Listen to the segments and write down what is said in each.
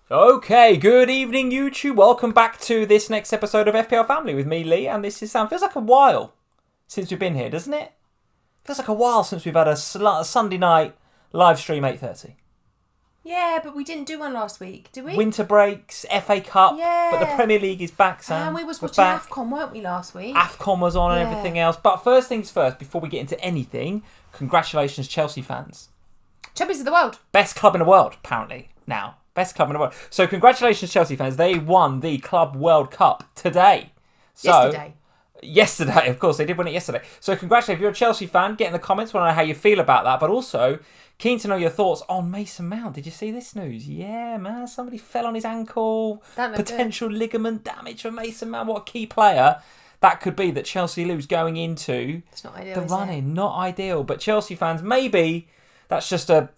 Okay, good evening YouTube. Welcome back to this next episode of FPL Family with me, Lee, and this is Sam. Feels like a while since we've been here, doesn't it? Feels like a while since we've had a Sunday night live stream 8:30. Yeah, but we didn't do one last week, did we? Winter breaks, FA Cup, Yeah. but the Premier League is back, Sam. And we was We're watching back. AFCON, weren't we, last week? AFCON was on and Yeah. everything else. But first things first, before we get into anything, congratulations Chelsea fans. Champions of the world. Best club in the world, apparently, now. Best club in the world. So congratulations, Chelsea fans. They won the Club World Cup today. Yesterday, of course. They did win it yesterday. So congratulations. If you're a Chelsea fan, get in the comments. Want to know how you feel about that. But also, keen to know your thoughts on Mason Mount. Did you see this news? Yeah, man. Somebody fell on his ankle. Potential ligament damage for Mason Mount. What a key player that could be that Chelsea lose going into It's not ideal, the is running. it? Not ideal. But Chelsea fans, maybe that's just a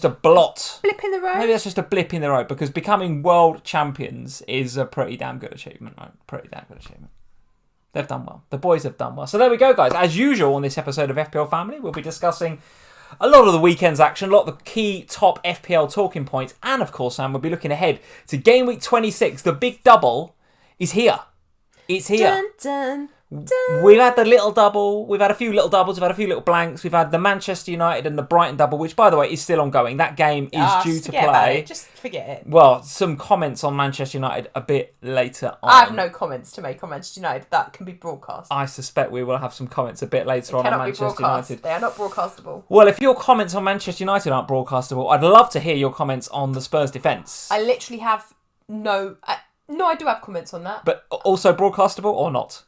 blot. Blip in the road. Maybe that's just a blip in the road, because becoming world champions is a pretty damn good achievement, right? Pretty damn good achievement. They've done well. The boys have done well. So there we go, guys. As usual on this episode of FPL Family, we'll be discussing a lot of the weekend's action, a lot of the key top FPL talking points, and of course, Sam, we'll be looking ahead to Game Week 26. The big double is here. It's here. Dun, dun, dun. We've had the little double. We've had a few little doubles. We've had a few little blanks. We've had the Manchester United and the Brighton double, which, by the way, is still ongoing. That game is due to Forget about play. it. Just forget it. Well, some comments on Manchester United a bit later on. I have no comments to make on Manchester United. That can be broadcast. I suspect we will have some comments a bit later on Cannot be Manchester broadcast. United. They are not broadcastable. Well, if your comments on Manchester United aren't broadcastable, I'd love to hear your comments on the Spurs defence. I literally have no... I do have comments on that. But also broadcastable or not?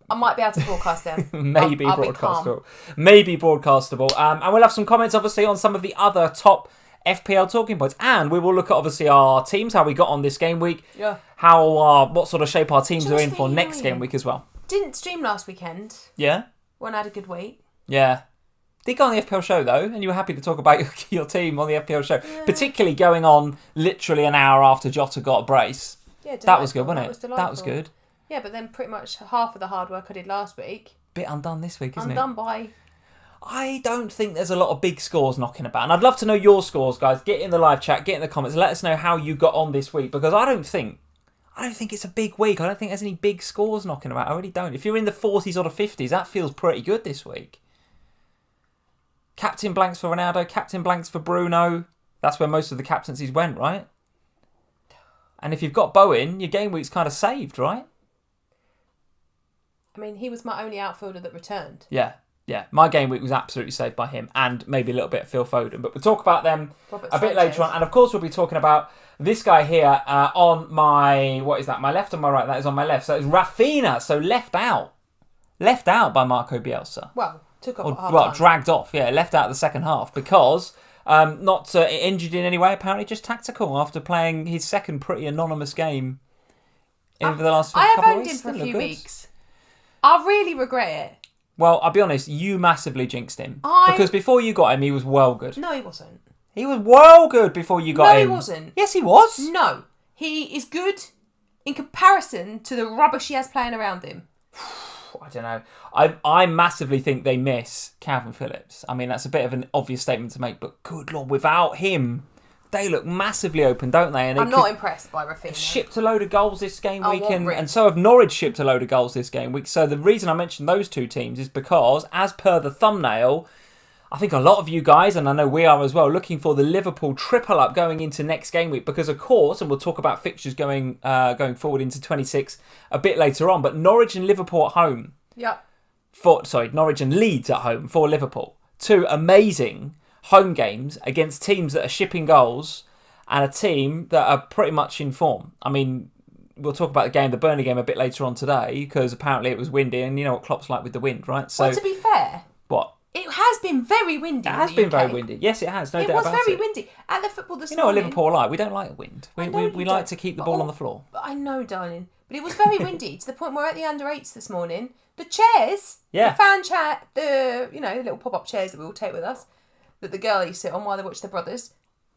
I might be able to broadcast them. Maybe I'll be broadcastable. Maybe broadcastable. And we'll have some comments, obviously, on some of the other top FPL talking points. And we will look at, obviously, our teams, how we got on this game week. Yeah. What sort of shape our teams Do you are know in what's for really next annoying? game week as well. Didn't stream last weekend Yeah? when I had a good week. Yeah. Did go on the FPL show, though, and you were happy to talk about your team on the FPL show. Yeah. Particularly going on literally an hour after Jota got a brace. Yeah, that was good, wasn't it? That That was good. Yeah, but then pretty much half of the hard work I did last week... Bit undone this week, isn't it? Undone by... I don't think there's a lot of big scores knocking about. And I'd love to know your scores, guys. Get in the live chat, get in the comments, let us know how you got on this week. Because I don't think it's a big week. I don't think there's any big scores knocking about. I really don't. If you're in the 40s or the 50s, that feels pretty good this week. Captain blanks for Ronaldo, captain blanks for Bruno. That's where most of the captaincies went, right? And if you've got Bowen, your game week's kind of saved, right? I mean, he was my only outfielder that returned. Yeah. My game week was absolutely saved by him, and maybe a little bit of Phil Foden. But we'll talk about them a bit later on. And of course, we'll be talking about this guy here on my... What is that? My left or my right? That is on my left. So it's Rafinha. So left out. Left out by Marco Bielsa. Well, took off at half time. Dragged off. Yeah, left out the second half because... not injured in any way, apparently, just tactical after playing his second pretty anonymous game over the last couple of weeks. I have owned him for a few weeks. I really regret it. Well, I'll be honest, you massively jinxed him. Because before you got him, he was well good. No, he wasn't. He was well good before you got him. No, he wasn't. Yes, he was. No. He is good in comparison to the rubbish he has playing around him. I don't know. I massively think they miss Calvin Phillips. I mean, that's a bit of an obvious statement to make, but good Lord, without him, they look massively open, don't they? And I'm not impressed by Rafinha. Shipped a load of goals this game week, and so have Norwich shipped a load of goals this game week. So the reason I mentioned those two teams is because, as per the thumbnail, I think a lot of you guys, and I know we are as well, looking for the Liverpool triple up going into next game week. Because, of course, and we'll talk about fixtures going forward into 26 a bit later on, but Norwich and Liverpool at home. Yep. Norwich and Leeds at home for Liverpool. Two amazing home games against teams that are shipping goals and a team that are pretty much in form. I mean, we'll talk about the Burnley game a bit later on today, because apparently it was windy, and you know what Klopp's like with the wind, right? So, well, to be fair... What? It has been very windy. It has been very windy. Yes, it has. No doubt about it. It was very windy. At the football this morning... You know what Liverpool are like? We don't like wind. We like to keep the ball on the floor. I know, darling. But it was very windy to the point where at the under-8s this morning, the chairs, the fan chat, the little pop-up chairs that we all take with us, that the girlies sit on while they watch their brothers,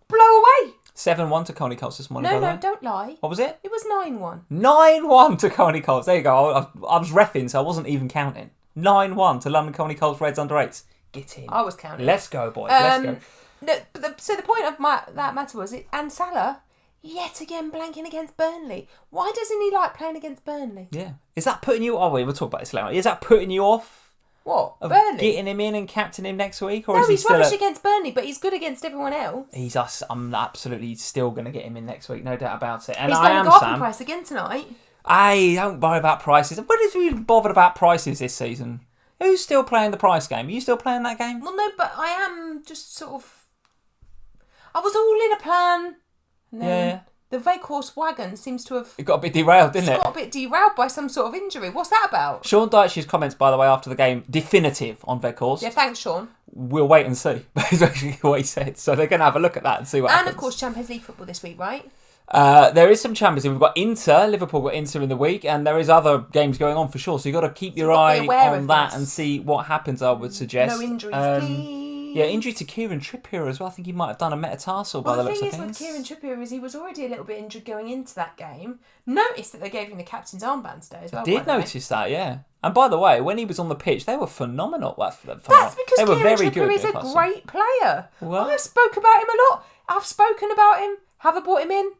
blow away. 7-1 to Coney Colts this morning, by the way. No, don't lie. What was it? It was 9-1. 9-1 to Coney Colts. There you go. I was reffing, so I wasn't even counting. 9-1 to London Coney Colts Reds under 8s. Get in. I was counting. Let's go, boys. Let's go. No, but so the point of that matter was, and Salah, yet again blanking against Burnley. Why doesn't he like playing against Burnley? Yeah. Is that putting you off? We'll talk about this later. Is that putting you off? What? Of Burnley? Getting him in and captaining him next week? Or No, is he he's still rubbish against Burnley, but he's good against everyone else. I'm absolutely still going to get him in next week, no doubt about it. And he's I going to go up in price again tonight. I don't worry about prices. What is we bothered about prices this season? Who's still playing the price game? Are you still playing that game? Well, no, but I am just sort of... I was all in a plan. And then the Veghorst wagon seems to have... It got a bit derailed, didn't it? Got a bit derailed by some sort of injury. What's that about? Sean Dyche's comments, by the way, after the game, definitive on Veghorst. Yeah, thanks, Sean. We'll wait and see. That's actually what he said. So they're going to have a look at that and see what happens. And, of course, Champions League football this week, right? There is some Champions League. We've got Liverpool got Inter in the week, and there is other games going on for sure. So you've got to keep your eye on that and see what happens, I would suggest. No injuries, please. Yeah, injury to Kieran Trippier as well. I think he might have done a metatarsal by the looks of things. The thing is with Kieran Trippier is he was already a little bit injured going into that game. Noticed that they gave him the captain's armband today as well. I did notice that, yeah. And by the way, when he was on the pitch, they were phenomenal. That's because they were Kieran Trippier is a great player. Well, I've spoke about him a lot. I've spoken about him. Have I brought him in?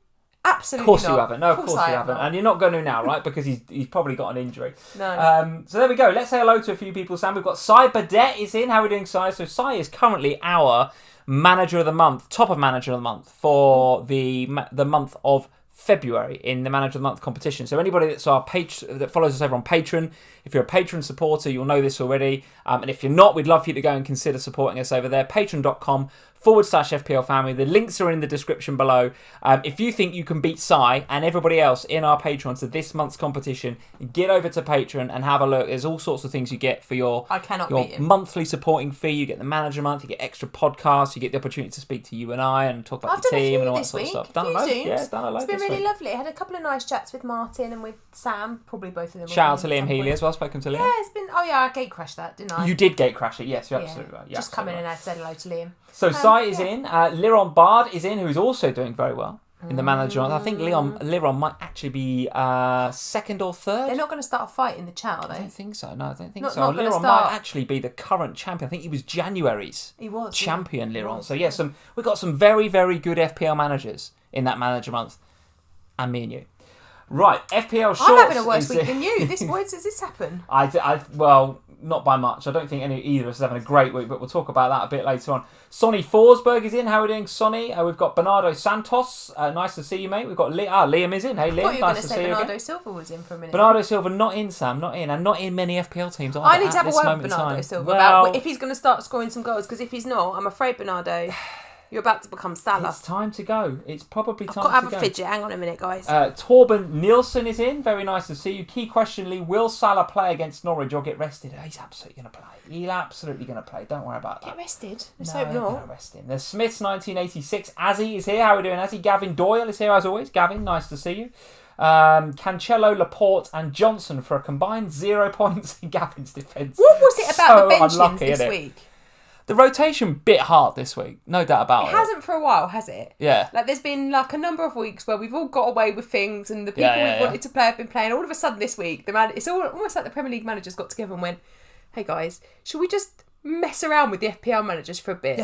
Absolutely Of course not. you haven't. No, of course you haven't. And you're not going to now, right? Because he's probably got an injury. No. So there we go. Let's say hello to a few people, Sam. We've got Sai Badet is in. How are we doing, Sai? So Sai is currently our manager of the month, top of manager of the month for the month of February in the Manager of the Month competition. So anybody that's that follows us over on Patreon, if you're a Patreon supporter, you'll know this already. And if you're not, we'd love for you to go and consider supporting us over there. Patreon.com/FPLFamily. The links are in the description below. If you think you can beat Sai and everybody else in our Patreon to this month's competition, get over to Patreon and have a look. There's all sorts of things you get for your monthly supporting fee. You get the Manager Month, you get extra podcasts, you get the opportunity to speak to you and I and talk about the team and all that sort of stuff. Done a load. Yeah, done a load. It's been really lovely. I had a couple of nice chats with Martin and with Sam, probably both of them. Shout out to Liam Healy as well. Spoken to Liam. Yeah, it's been. Oh yeah, I gate crashed that, didn't I? You did gate crash it. Yes, you're absolutely right. Just come in and said hello to Liam. So Sai is in. Liron Bard is in, who is also doing very well in the Manager. I think Liron might actually be second or third. They're not going to start a fight in the chat, are they? I don't think so. No, I don't think so. Liron might actually be the current champion. I think he was January's champion, Liron. So yeah, we've got some very, very good FPL managers in that Manager Month. And me and you. Right, FPL Shorts. I'm having a worse week than you. Why does this happen? Well, not by much. I don't think either of us is having a great week, but we'll talk about that a bit later on. Sonny Forsberg is in. How are we doing, Sonny? We've got Bernardo Santos. Nice to see you, mate. We've got Liam is in. Hey, Liam. Nice to see you. Bernardo Silva was in for a minute. Bernardo Silva not in, Sam. Not in. And not in many FPL teams either. I need to have a word with Bernardo Silva about if he's going to start scoring some goals, because if he's not, I'm afraid, Bernardo... You're about to become Salah. It's time to go. It's probably time to go. I've got to have a fidget. Hang on a minute, guys. Torben Nielsen is in. Very nice to see you. Key question, Lee. Will Salah play against Norwich or get rested? He's absolutely going to play. He's absolutely going to play. Don't worry about that. Get rested? Let's hope not. Going to rest him. There's Smith's 1986. Azzy is here. How are we doing, Azzy? Gavin Doyle is here as always. Gavin, nice to see you. Cancelo, Laporte and Johnson for a combined 0 points in Gavin's defence. What was it about the benchings this week? The rotation bit hard this week, no doubt about it. It hasn't for a while, has it? Yeah. Like there's been like a number of weeks where we've all got away with things, and the people we've wanted to play have been playing. All of a sudden this week, it's almost like the Premier League managers got together and went, "Hey guys, should we just mess around with the FPL managers for a bit?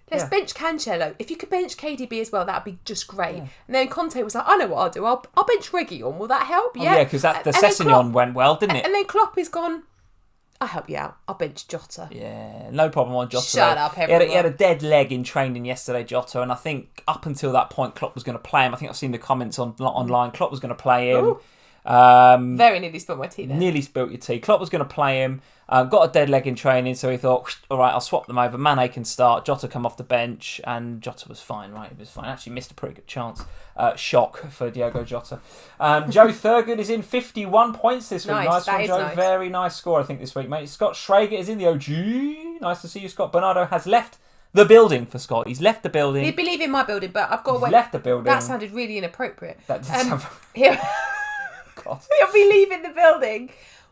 Let's bench Cancelo. If you could bench KDB as well, that'd be just great." Yeah. And then Conte was like, "I know what I'll do. I'll bench Reguilon. Will that help?" Yeah, because the Sessegnon went well, didn't it? And then Klopp is gone. I'll help you out. I'll bench Jota. Yeah, no problem on Jota. Shut up, everyone. He had a dead leg in training yesterday, Jota, and I think up until that point, Klopp was going to play him. I think I've seen the comments online. Klopp was going to play him. Very nearly spilled my tea there. Nearly spilt your tea. Klopp was going to play him. Got a dead leg in training, so he thought, all right, I'll swap them over. Mane can start. Jota come off the bench, and Jota was fine, right? He was fine. Actually missed a pretty good chance. Shock for Diogo Jota. Joe Thurgood is in 51 points this week. Nice one, Joe. Nice. Very nice score, I think, this week, mate. Scott Schrager is in the OG. Nice to see you, Scott. Bernardo has left the building for Scott. He's left the building. He'd be leaving my building, but I've got to wait. Left the building. That sounded really inappropriate. That did sound... God. He'll be leaving the building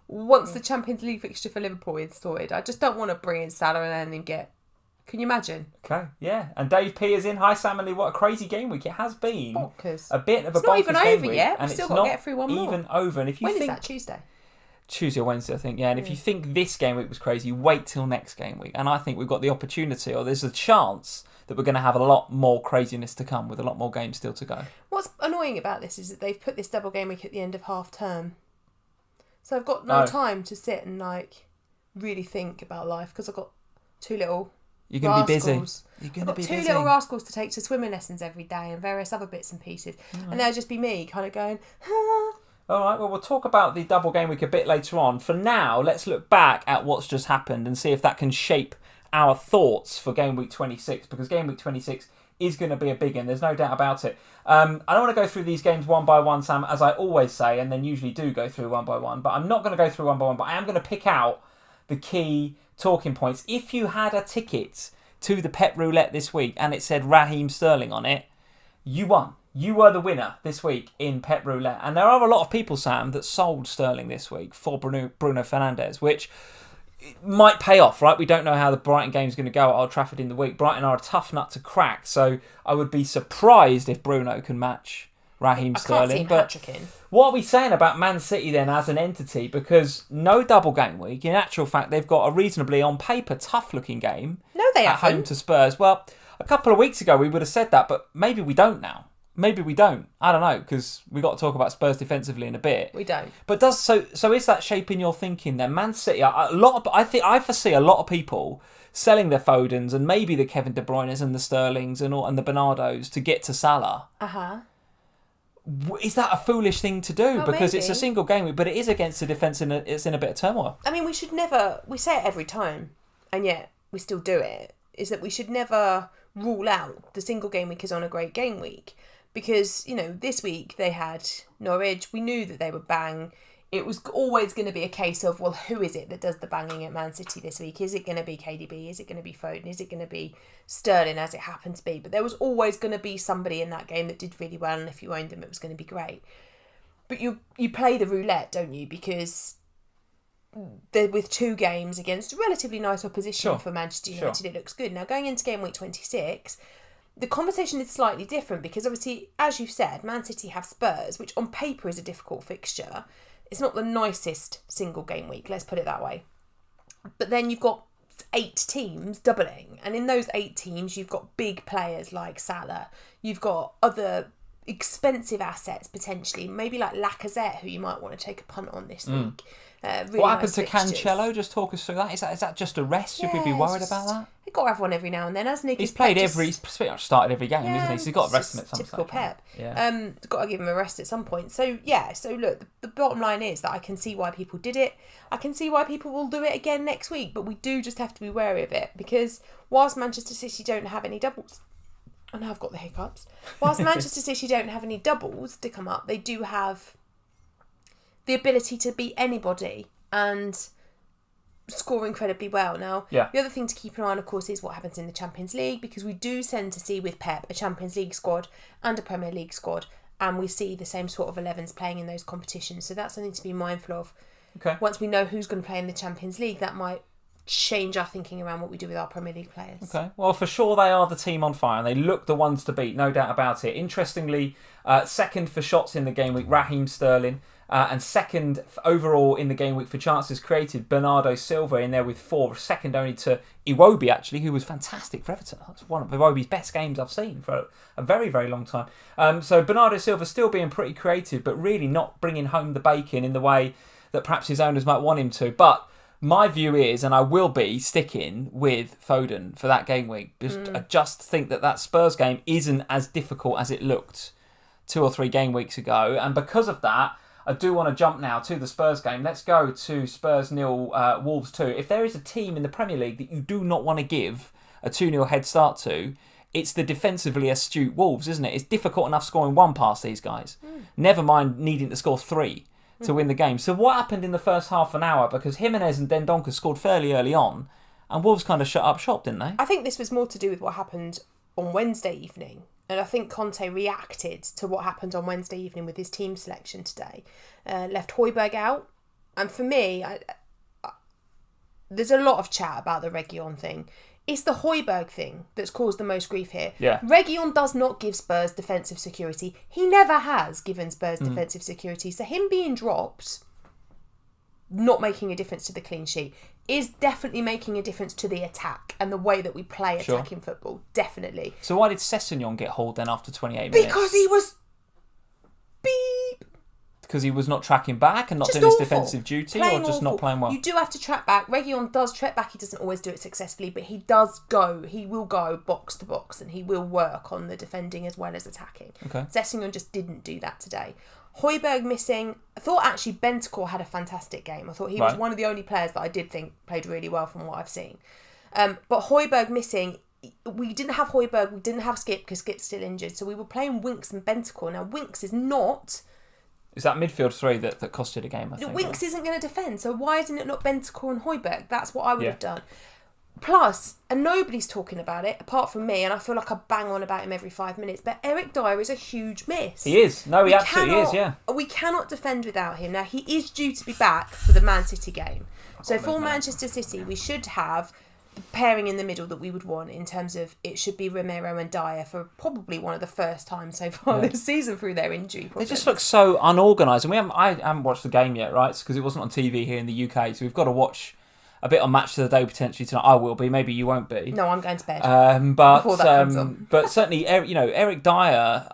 once the Champions League fixture for Liverpool is sorted. I just don't want to bring in Salah and then get... Can you imagine? Okay, yeah. And Dave P is in. Hi, Sam and Lee. What a crazy game week it has been. Bonkers. A bit of a bonkers game week. It's not even over yet. We've still got to get through one more. Even over. And if you When is that? Tuesday? Tuesday or Wednesday, I think. Yeah, and if you think this game week was crazy, wait till next game week. And I think we've got the opportunity, or there's a chance that we're going to have a lot more craziness to come with a lot more games still to go. What's annoying about this is that they've put this double game week at the end of half term. So I've got no time to sit and really think about life because I've got two little You're going to be busy. You're going to be busy. Two little rascals to take to swimming lessons every day and various other bits and pieces. And there'll just be me kind of going, All right, well, we'll talk about the double game week a bit later on. For now, let's look back at what's just happened and see if that can shape our thoughts for game week 26, because game week 26 is going to be a big one. There's no doubt about it. I don't want to go through these games one by one, Sam, as I always say, and then usually do go through one by one. But I'm not going to go through one by one, but I am going to pick out the key talking points. If you had a ticket to the Pep Roulette this week and it said Raheem Sterling on it, you won. You were the winner this week in Pep Roulette. And there are a lot of people, Sam, that sold Sterling this week for Bruno Fernandes, which might pay off, right? We don't know how the Brighton game is going to go at Old Trafford in the week. Brighton are a tough nut to crack, so I would be surprised if Bruno can match Raheem Sterling. But what are we saying about Man City then as an entity? Because no double game week. In actual fact, they've got a reasonably, on paper, tough-looking game at home to Spurs. Well, a couple of weeks ago we would have said that, but maybe we don't now. Maybe we don't. I don't know, because we've got to talk about Spurs defensively in a bit. We don't. But so is that shaping your thinking then? Man City, I foresee a lot of people selling their Fodens and maybe the Kevin De Bruynes and the Sterlings and the Bernardos to get to Salah. Is that a foolish thing to do? Because maybe. It's a single game week, but it is against a defence it's in a bit of turmoil. I mean, we should never, we say it every time, and yet we still do it, is that we should never rule out the single game week is on a great game week. Because, this week they had Norwich. We knew that they would bang. It was always going to be a case of, well, who is it that does the banging at Man City this week? Is it going to be KDB? Is it going to be Foden? Is it going to be Sterling, as it happened to be? But there was always going to be somebody in that game that did really well, and if you owned them, it was going to be great. But you play the roulette, don't you? Because with two games against relatively nice opposition for Manchester United, it looks good. Now, going into game week 26... the conversation is slightly different because obviously, as you've said, Man City have Spurs, which on paper is a difficult fixture. It's not the nicest single game week, let's put it that way. But then you've got 8 teams doubling. And in those 8 teams, you've got big players like Salah. You've got other expensive assets potentially, maybe like Lacazette, who you might want to take a punt on this week. Really what happened to Cancelo? Just talk us through that. Is that just a rest? Should we be worried about that? He's got to have one every now and then, hasn't he? He's pretty much started every game, isn't he? So he's got to rest him at some stage. Typical Pep. Yeah. Got to give him a rest at some point. So look, the bottom line is that I can see why people did it. I can see why people will do it again next week, but we do just have to be wary of it because whilst Manchester City don't have any doubles, and I've got the hiccups. Whilst Manchester City don't have any doubles to come up, they do have the ability to beat anybody and score incredibly well. Now, the other thing to keep an eye on, of course, is what happens in the Champions League, because we do tend to see with Pep a Champions League squad and a Premier League squad, and we see the same sort of 11s playing in those competitions. So that's something to be mindful of. Okay. Once we know who's going to play in the Champions League, that might change our thinking around what we do with our Premier League players. Okay, well, for sure they are the team on fire and they look the ones to beat, no doubt about it. Interestingly, second for shots in the game week, Raheem Sterling, and second overall in the game week for chances created, Bernardo Silva in there with 4, second only to Iwobi, actually, who was fantastic for Everton. That's one of Iwobi's best games I've seen for a very, very long time. So Bernardo Silva still being pretty creative, but really not bringing home the bacon in the way that perhaps his owners might want him to. But my view is, and I will be sticking with Foden for that game week. I just think that Spurs game isn't as difficult as it looked 2 or 3 game weeks ago. And because of that, I do want to jump now to the Spurs game. Let's go to Spurs 0, Wolves 2. If there is a team in the Premier League that you do not want to give a 2-0 head start to, it's the defensively astute Wolves, isn't it? It's difficult enough scoring 1 past these guys. Never mind needing to score 3. To win the game. So what happened in the first half an hour? Because Jimenez and Dendoncker scored fairly early on, and Wolves kind of shut up shop, didn't they? I think this was more to do with what happened on Wednesday evening. And I think Conte reacted to what happened on Wednesday evening with his team selection today. Left Højbjerg out. And for me, there's a lot of chat about the Reguilon thing. It's the Højbjerg thing that's caused the most grief here. Yeah. Reguilon does not give Spurs defensive security. He never has given Spurs defensive security. So him being dropped not making a difference to the clean sheet. Is definitely making a difference to the attack and the way that we play attacking football. Definitely. So why did Sessegnon get hauled then after 28 minutes? Because he was... beep. Because he was not tracking back and not doing his defensive duty, or just not playing well? You do have to track back. Reguilon does track back. He doesn't always do it successfully, but he does go. He will go box to box and he will work on the defending as well as attacking. Okay. Sessegnon just didn't do that today. Højbjerg missing. I thought actually Bentancur had a fantastic game. I thought he was one of the only players that I did think played really well from what I've seen. But Højbjerg missing... We didn't have Højbjerg, we didn't have Skip because Skip's still injured. So we were playing Winks and Bentancur. Now, Winks is not... Is that midfield three that costed a game, I think? Winks isn't going to defend, so why isn't it not Bentancur and Højbjerg? That's what I would have done. Plus, and nobody's talking about it, apart from me, and I feel like I bang on about him every 5 minutes, but Eric Dyer is a huge miss. He is. No, he absolutely is, yeah. We cannot defend without him. Now, he is due to be back for the Man City game. So for Manchester City, we should have... pairing in the middle that we would want in terms of it should be Romero and Dyer for probably one of the first times so far this season through their injury problems. They just look so unorganised, and I haven't watched the game yet, right? Because it wasn't on TV here in the UK, so we've got to watch a bit on Match of the Day potentially tonight. I will be, maybe you won't be. No, I'm going to bed before that comes on. But certainly, Eric Dyer,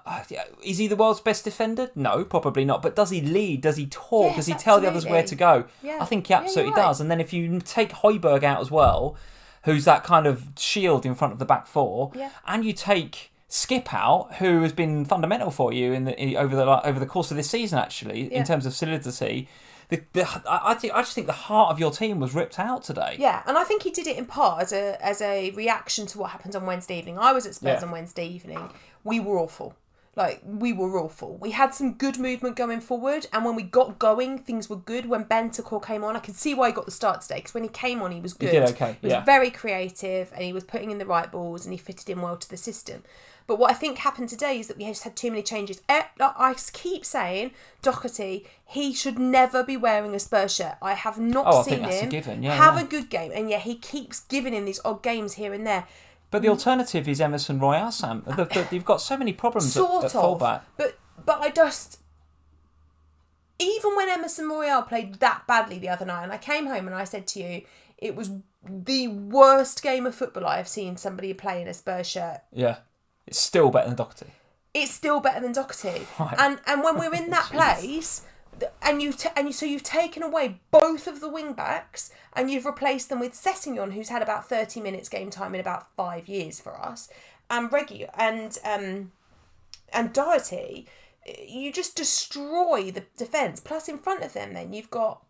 is he the world's best defender? No, probably not. But does he lead? Does he talk? Yes, does he tell the others where to go? Yeah. I think he absolutely does. And then if you take Højbjerg out as well, who's that kind of shield in front of the back four, and you take Skip out, who has been fundamental for you over the course of this season, actually, in terms of solidity. I just think the heart of your team was ripped out today. Yeah, and I think he did it in part as a reaction to what happened on Wednesday evening. I was at Spurs on Wednesday evening. We were awful. We were awful. We had some good movement going forward, and when we got going, things were good. When Bentancur came on, I could see why he got the start today, because when he came on, he was good. He did okay, He was very creative, and he was putting in the right balls, and he fitted in well to the system. But what I think happened today is that we just had too many changes. I keep saying, Doherty, he should never be wearing a Spurs shirt. I have not seen him have a good game, and yet he keeps giving him these odd games here and there. But the alternative is Emerson Royale, Sam. You've got so many problems at fullback. But I just... Even when Emerson Royale played that badly the other night, and I came home and I said to you, it was the worst game of football I have seen somebody play in a Spurs shirt. Yeah. It's still better than Doherty. It's still better than Doherty. Right. And when we're in that place... So you've taken away both of the wing backs and you've replaced them with Sessegnon, who's had about 30 minutes game time in about 5 years for us, and Reggie and Doherty. You just destroy the defence. Plus, in front of them, then you've got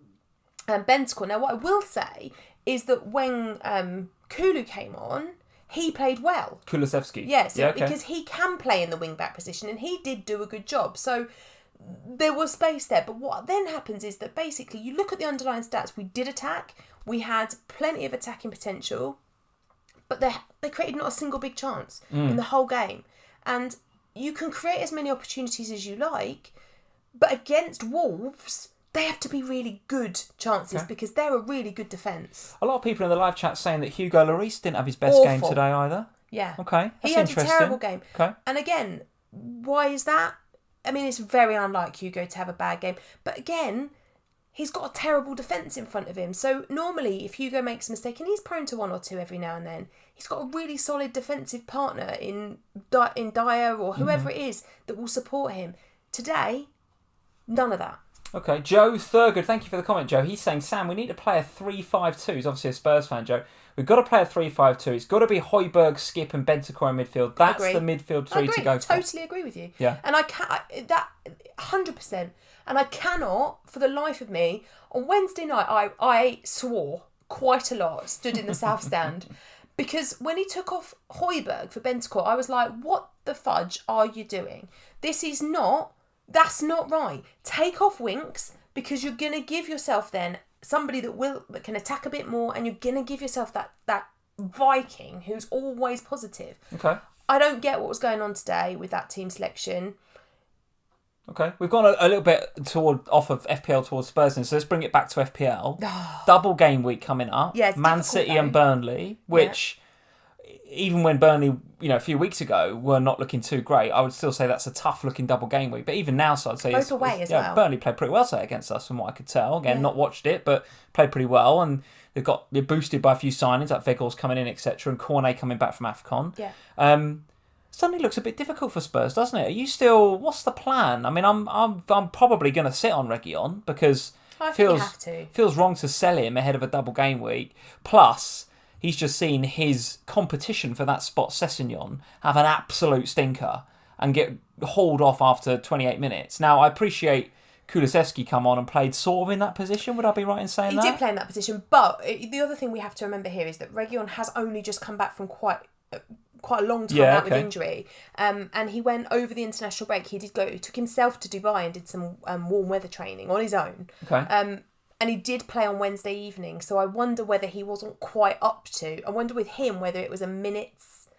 Bentancur. Now, what I will say is that when Kulu came on, he played well. Kulusevski. Yes, because he can play in the wing back position, and he did do a good job. So there was space there. But what then happens is that basically you look at the underlying stats. We did attack. We had plenty of attacking potential, but they created not a single big chance in the whole game. And you can create as many opportunities as you like, but against Wolves, they have to be really good chances because they're a really good defence. A lot of people in the live chat saying that Hugo Lloris didn't have his best game today either. Yeah. Okay, that's he had interesting. a terrible game. Okay. And again, why is that? I mean, it's very unlike Hugo to have a bad game. But again, he's got a terrible defence in front of him. So normally, if Hugo makes a mistake, and he's prone to one or two every now and then, he's got a really solid defensive partner in Dyer or whoever it is that will support him. Today, none of that. Okay, Joe Thurgood, thank you for the comment, Joe. He's saying, Sam, we need to play a 3-5-2. He's obviously a Spurs fan, Joe. We've got to play a 3-5-2. It's got to be Højbjerg, Skip and Bentancur in midfield. That's the midfield three to go for. I totally agree with you. Yeah. And that 100%. And I cannot, for the life of me, on Wednesday night, I swore quite a lot, stood in the South Stand, because when he took off Højbjerg for Bentancur, I was like, what the fudge are you doing? That's not right. Take off Winks, because you're going to give yourself then somebody that can attack a bit more, and you're going to give yourself that Viking who's always positive. Okay. I don't get what was going on today with that team selection. Okay, we've gone a little bit off of FPL towards Spurs, so let's bring it back to FPL. Double game week coming up. Yeah, Man City and Burnley, which even when Burnley, a few weeks ago were not looking too great, I would still say that's a tough-looking double game week. But even now, so I'd say both away as well. Burnley played pretty well today against us, from what I could tell. Again, not watched it, but played pretty well, and they're boosted by a few signings like Weghorst coming in, etc., and Cornet coming back from AFCON. Yeah. Suddenly looks a bit difficult for Spurs, doesn't it? Are you still? What's the plan? I mean, I'm probably going to sit on Reguilon because feels wrong to sell him ahead of a double game week. Plus, he's just seen his competition for that spot, Sessegnon, have an absolute stinker and get hauled off after 28 minutes. Now, I appreciate Kulusevski come on and played sort of in that position. Would I be right in saying that? He did play in that position, but the other thing we have to remember here is that Reguilon has only just come back from quite a long time out with injury, and he went over the international break. He took himself to Dubai and did some warm weather training on his own. Okay. And he did play on Wednesday evening, so I wonder whether he wasn't quite up to. I wonder with him whether it was a minutes,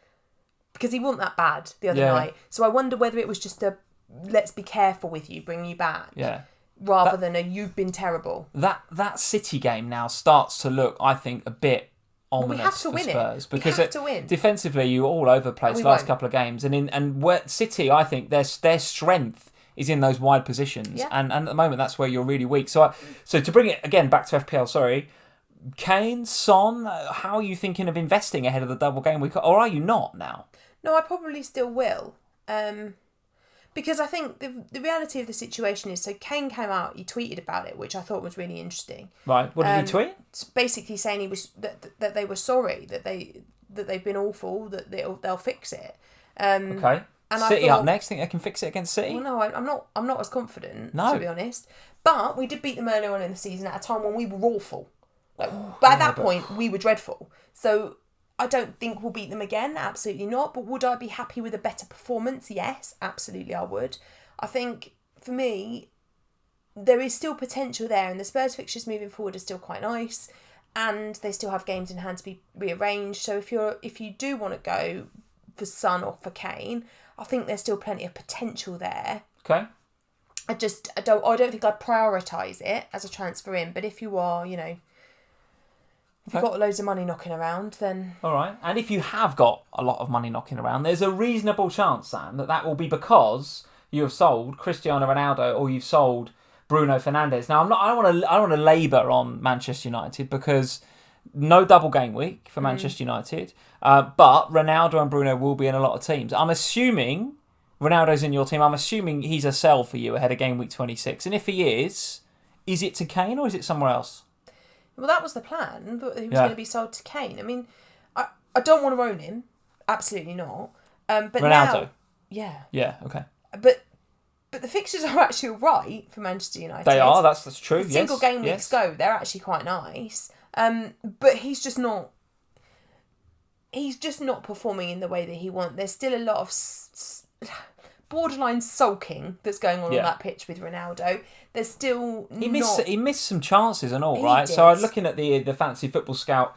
because he wasn't that bad the other night. So I wonder whether it was just a let's be careful with you, bring you back. Yeah. Rather than a you've been terrible. That City game now starts to look, I think, a bit ominous for Spurs, because defensively you're all over the place last couple of games, and where City, I think their strength is in those wide positions, and at the moment that's where you're really weak. So to bring it again back to FPL, sorry, Kane, Son, how are you thinking of investing ahead of the double game week, or are you not now? No, I probably still will. Because I think the reality of the situation is, so Kane came out, he tweeted about it, which I thought was really interesting. Right, what did he tweet? Basically saying he was that they were sorry, that they've been awful, that they'll fix it. Okay. And City up next. Think they can fix it against City? Well, no, I'm not as confident, to be honest. But we did beat them earlier on in the season at a time when we were awful. By that point, we were dreadful. So I don't think we'll beat them again, absolutely not. But would I be happy with a better performance? Yes, absolutely I would. I think, for me, there is still potential there, and the Spurs fixtures moving forward are still quite nice, and they still have games in hand to be rearranged. So if you do want to go for Son or for Kane, I think there's still plenty of potential there. Okay. I don't think I'd prioritise it as a transfer in, but if you are, if you've got loads of money knocking around, then... All right. And if you have got a lot of money knocking around, there's a reasonable chance, Sam, that will be because you have sold Cristiano Ronaldo or you've sold Bruno Fernandes. Now, I don't want to labour on Manchester United because no double game week for Manchester United, but Ronaldo and Bruno will be in a lot of teams. I'm assuming Ronaldo's in your team. I'm assuming he's a sell for you ahead of game week 26. And if he is it to Kane or is it somewhere else? Well, that was the plan, that he was going to be sold to Kane. I mean, I don't want to own him. Absolutely not. But Ronaldo? Now, yeah. Yeah, okay. But the fixtures are actually all right for Manchester United. They are, that's true, the single game weeks go, they're actually quite nice. But he's just not performing in the way that he wants. There's still a lot of borderline sulking that's going on that pitch with Ronaldo. There's still he missed some chances and all, right? So I'm looking at the Fantasy Football Scout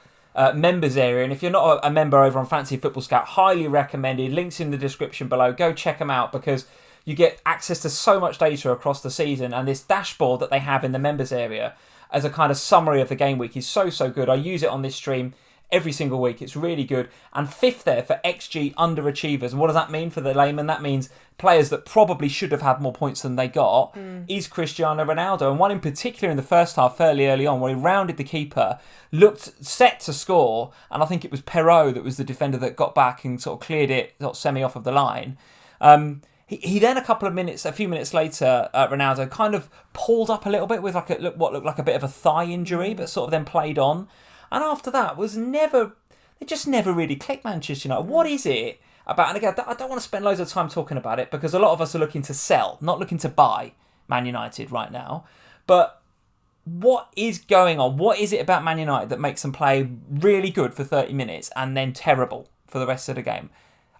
members area, and if you're not a member over on Fantasy Football Scout, highly recommended. Links in the description below. Go check them out because you get access to so much data across the season, and this dashboard that they have in the members area as a kind of summary of the game week is so good. I use it on this stream every single week. It's really good. And fifth there for XG underachievers. And what does that mean for the layman? That means players that probably should have had more points than they got is Cristiano Ronaldo. And one in particular in the first half, fairly early on, where he rounded the keeper, looked set to score. And I think it was Perrault that was the defender that got back and sort of cleared it sort of semi off of the line. He then a few minutes later, Ronaldo kind of pulled up a little bit with what looked like a bit of a thigh injury, but sort of then played on. And after that they just never really clicked, Manchester United. What is it about? And again, I don't want to spend loads of time talking about it because a lot of us are looking to sell, not looking to buy Man United right now. But what is going on? What is it about Man United that makes them play really good for 30 minutes and then terrible for the rest of the game?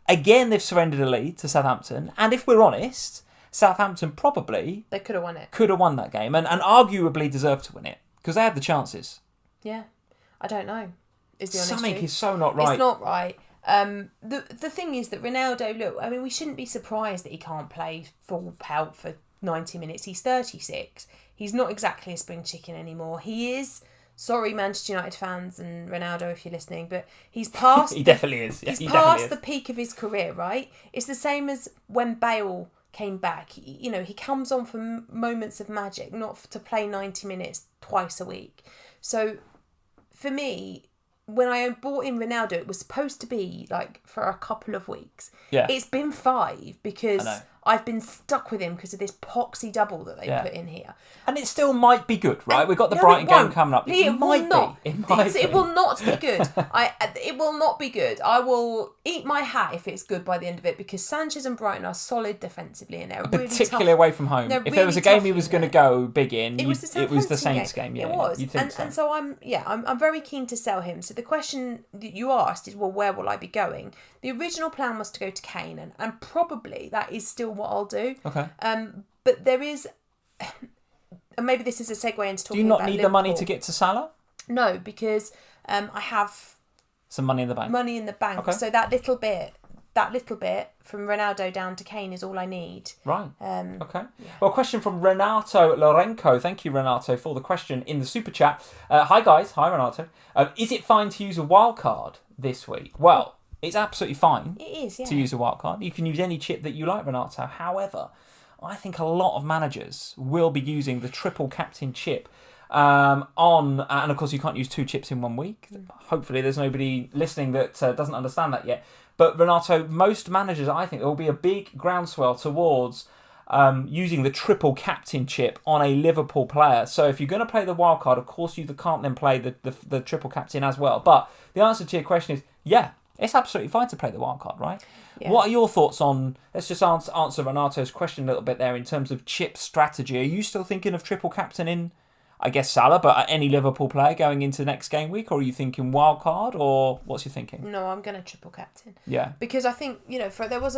Again, they've surrendered a lead to Southampton. And if we're honest, Southampton probably... They could have won it. Could have won that game and arguably deserved to win it because they had the chances. Yeah. I don't know. Is the honest Something truth. is so not right. It's not right. The thing is that Ronaldo, look, I mean, we shouldn't be surprised that he can't play full pelt for 90 minutes. He's 36. He's not exactly a spring chicken anymore. He is Sorry, Manchester United fans and Ronaldo, if you're listening, but he's past... He definitely is. Yeah, he's past the peak of his career, right? It's the same as when Bale came back. He comes on for moments of magic, not to play 90 minutes twice a week. So, for me, when I bought in Ronaldo, it was supposed to be, like, for a couple of weeks. Yeah. It's been 5 because I've been stuck with him because of this poxy double that they put in here. And it still might be good, right? We've got the Brighton game coming up. It might be. It will not be good. It will not be good. I will eat my hat if it's good by the end of it, because Sanchez and Brighton are solid defensively and they're really tough. Particularly away from home. If there was a game he was going to go big in, it was the Saints game. Yeah, it was. And so I'm very keen to sell him. So the question that you asked is, well, where will I be going? The original plan was to go to Kane, and probably that is still what I'll do. Okay. But there is, and maybe this is a segue into talking about Do you not need Liverpool. the money to get to Salah? No, because I have some money in the bank. Money in the bank. Okay. So that little bit from Ronaldo down to Kane is all I need. Right. Okay. Yeah. Well, question from Renato Lorenco. Thank you, Renato, for the question in the super chat. Hi guys. Hi, Renato. Is it fine to use a wild card this week? Well, it's absolutely fine. It is, yeah. To use a wild card. You can use any chip that you like, Renato. However, I think a lot of managers will be using the triple captain chip and of course you can't use 2 chips in 1 week. Hopefully there's nobody listening that doesn't understand that yet. But Renato, most managers, I think there will be a big groundswell towards using the triple captain chip on a Liverpool player. So if you're going to play the wild card, of course you can't then play the triple captain as well. But the answer to your question is, yeah, it's absolutely fine to play the wild card, right? Yeah. What are your thoughts on, let's just answer Renato's question a little bit there in terms of chip strategy. Are you still thinking of triple captain in, I guess, Salah, but any Liverpool player going into the next game week? Or are you thinking wild card, or what's your thinking? No, I'm going to triple captain. Yeah. Because I think, there was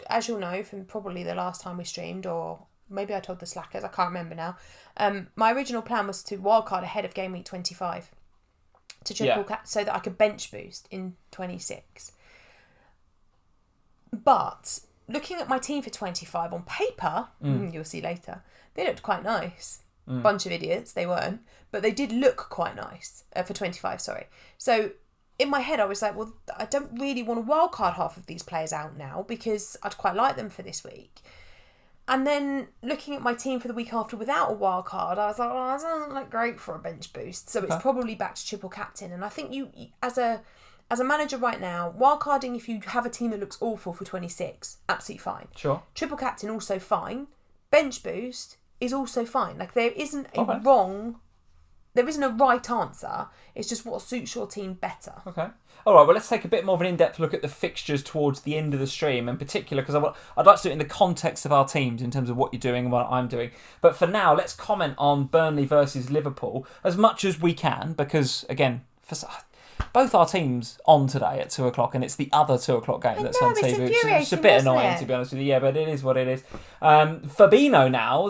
as you'll know from probably the last time we streamed, or maybe I told the slackers, I can't remember now. My original plan was to wildcard ahead of game week 25 to triple cap so that I could bench boost in 26. But looking at my team for 25 on paper, you'll see later, they looked quite nice. Bunch of idiots, they weren't, but they did look quite nice for 25, sorry. So in my head I was like, well, I don't really want to wildcard half of these players out now because I'd quite like them for this week. And then looking at my team for the week after without a wild card, I was like, well, that doesn't look great for a bench boost. So it's probably back to triple captain. And I think you as a manager right now, wild carding if you have a team that looks awful for 26, absolutely fine. Sure. Triple captain, also fine. Bench boost is also fine. Like there isn't a right answer. It's just what suits your team better. Okay. All right, well, let's take a bit more of an in-depth look at the fixtures towards the end of the stream, in particular, because I'd like to do it in the context of our teams in terms of what you're doing and what I'm doing. But for now, let's comment on Burnley versus Liverpool as much as we can, because, again, both our teams on today at 2 o'clock, and it's the other 2 o'clock game that's on TV. It's a bit annoying, to be honest with you. Yeah, but it is what it is. Fabinho now,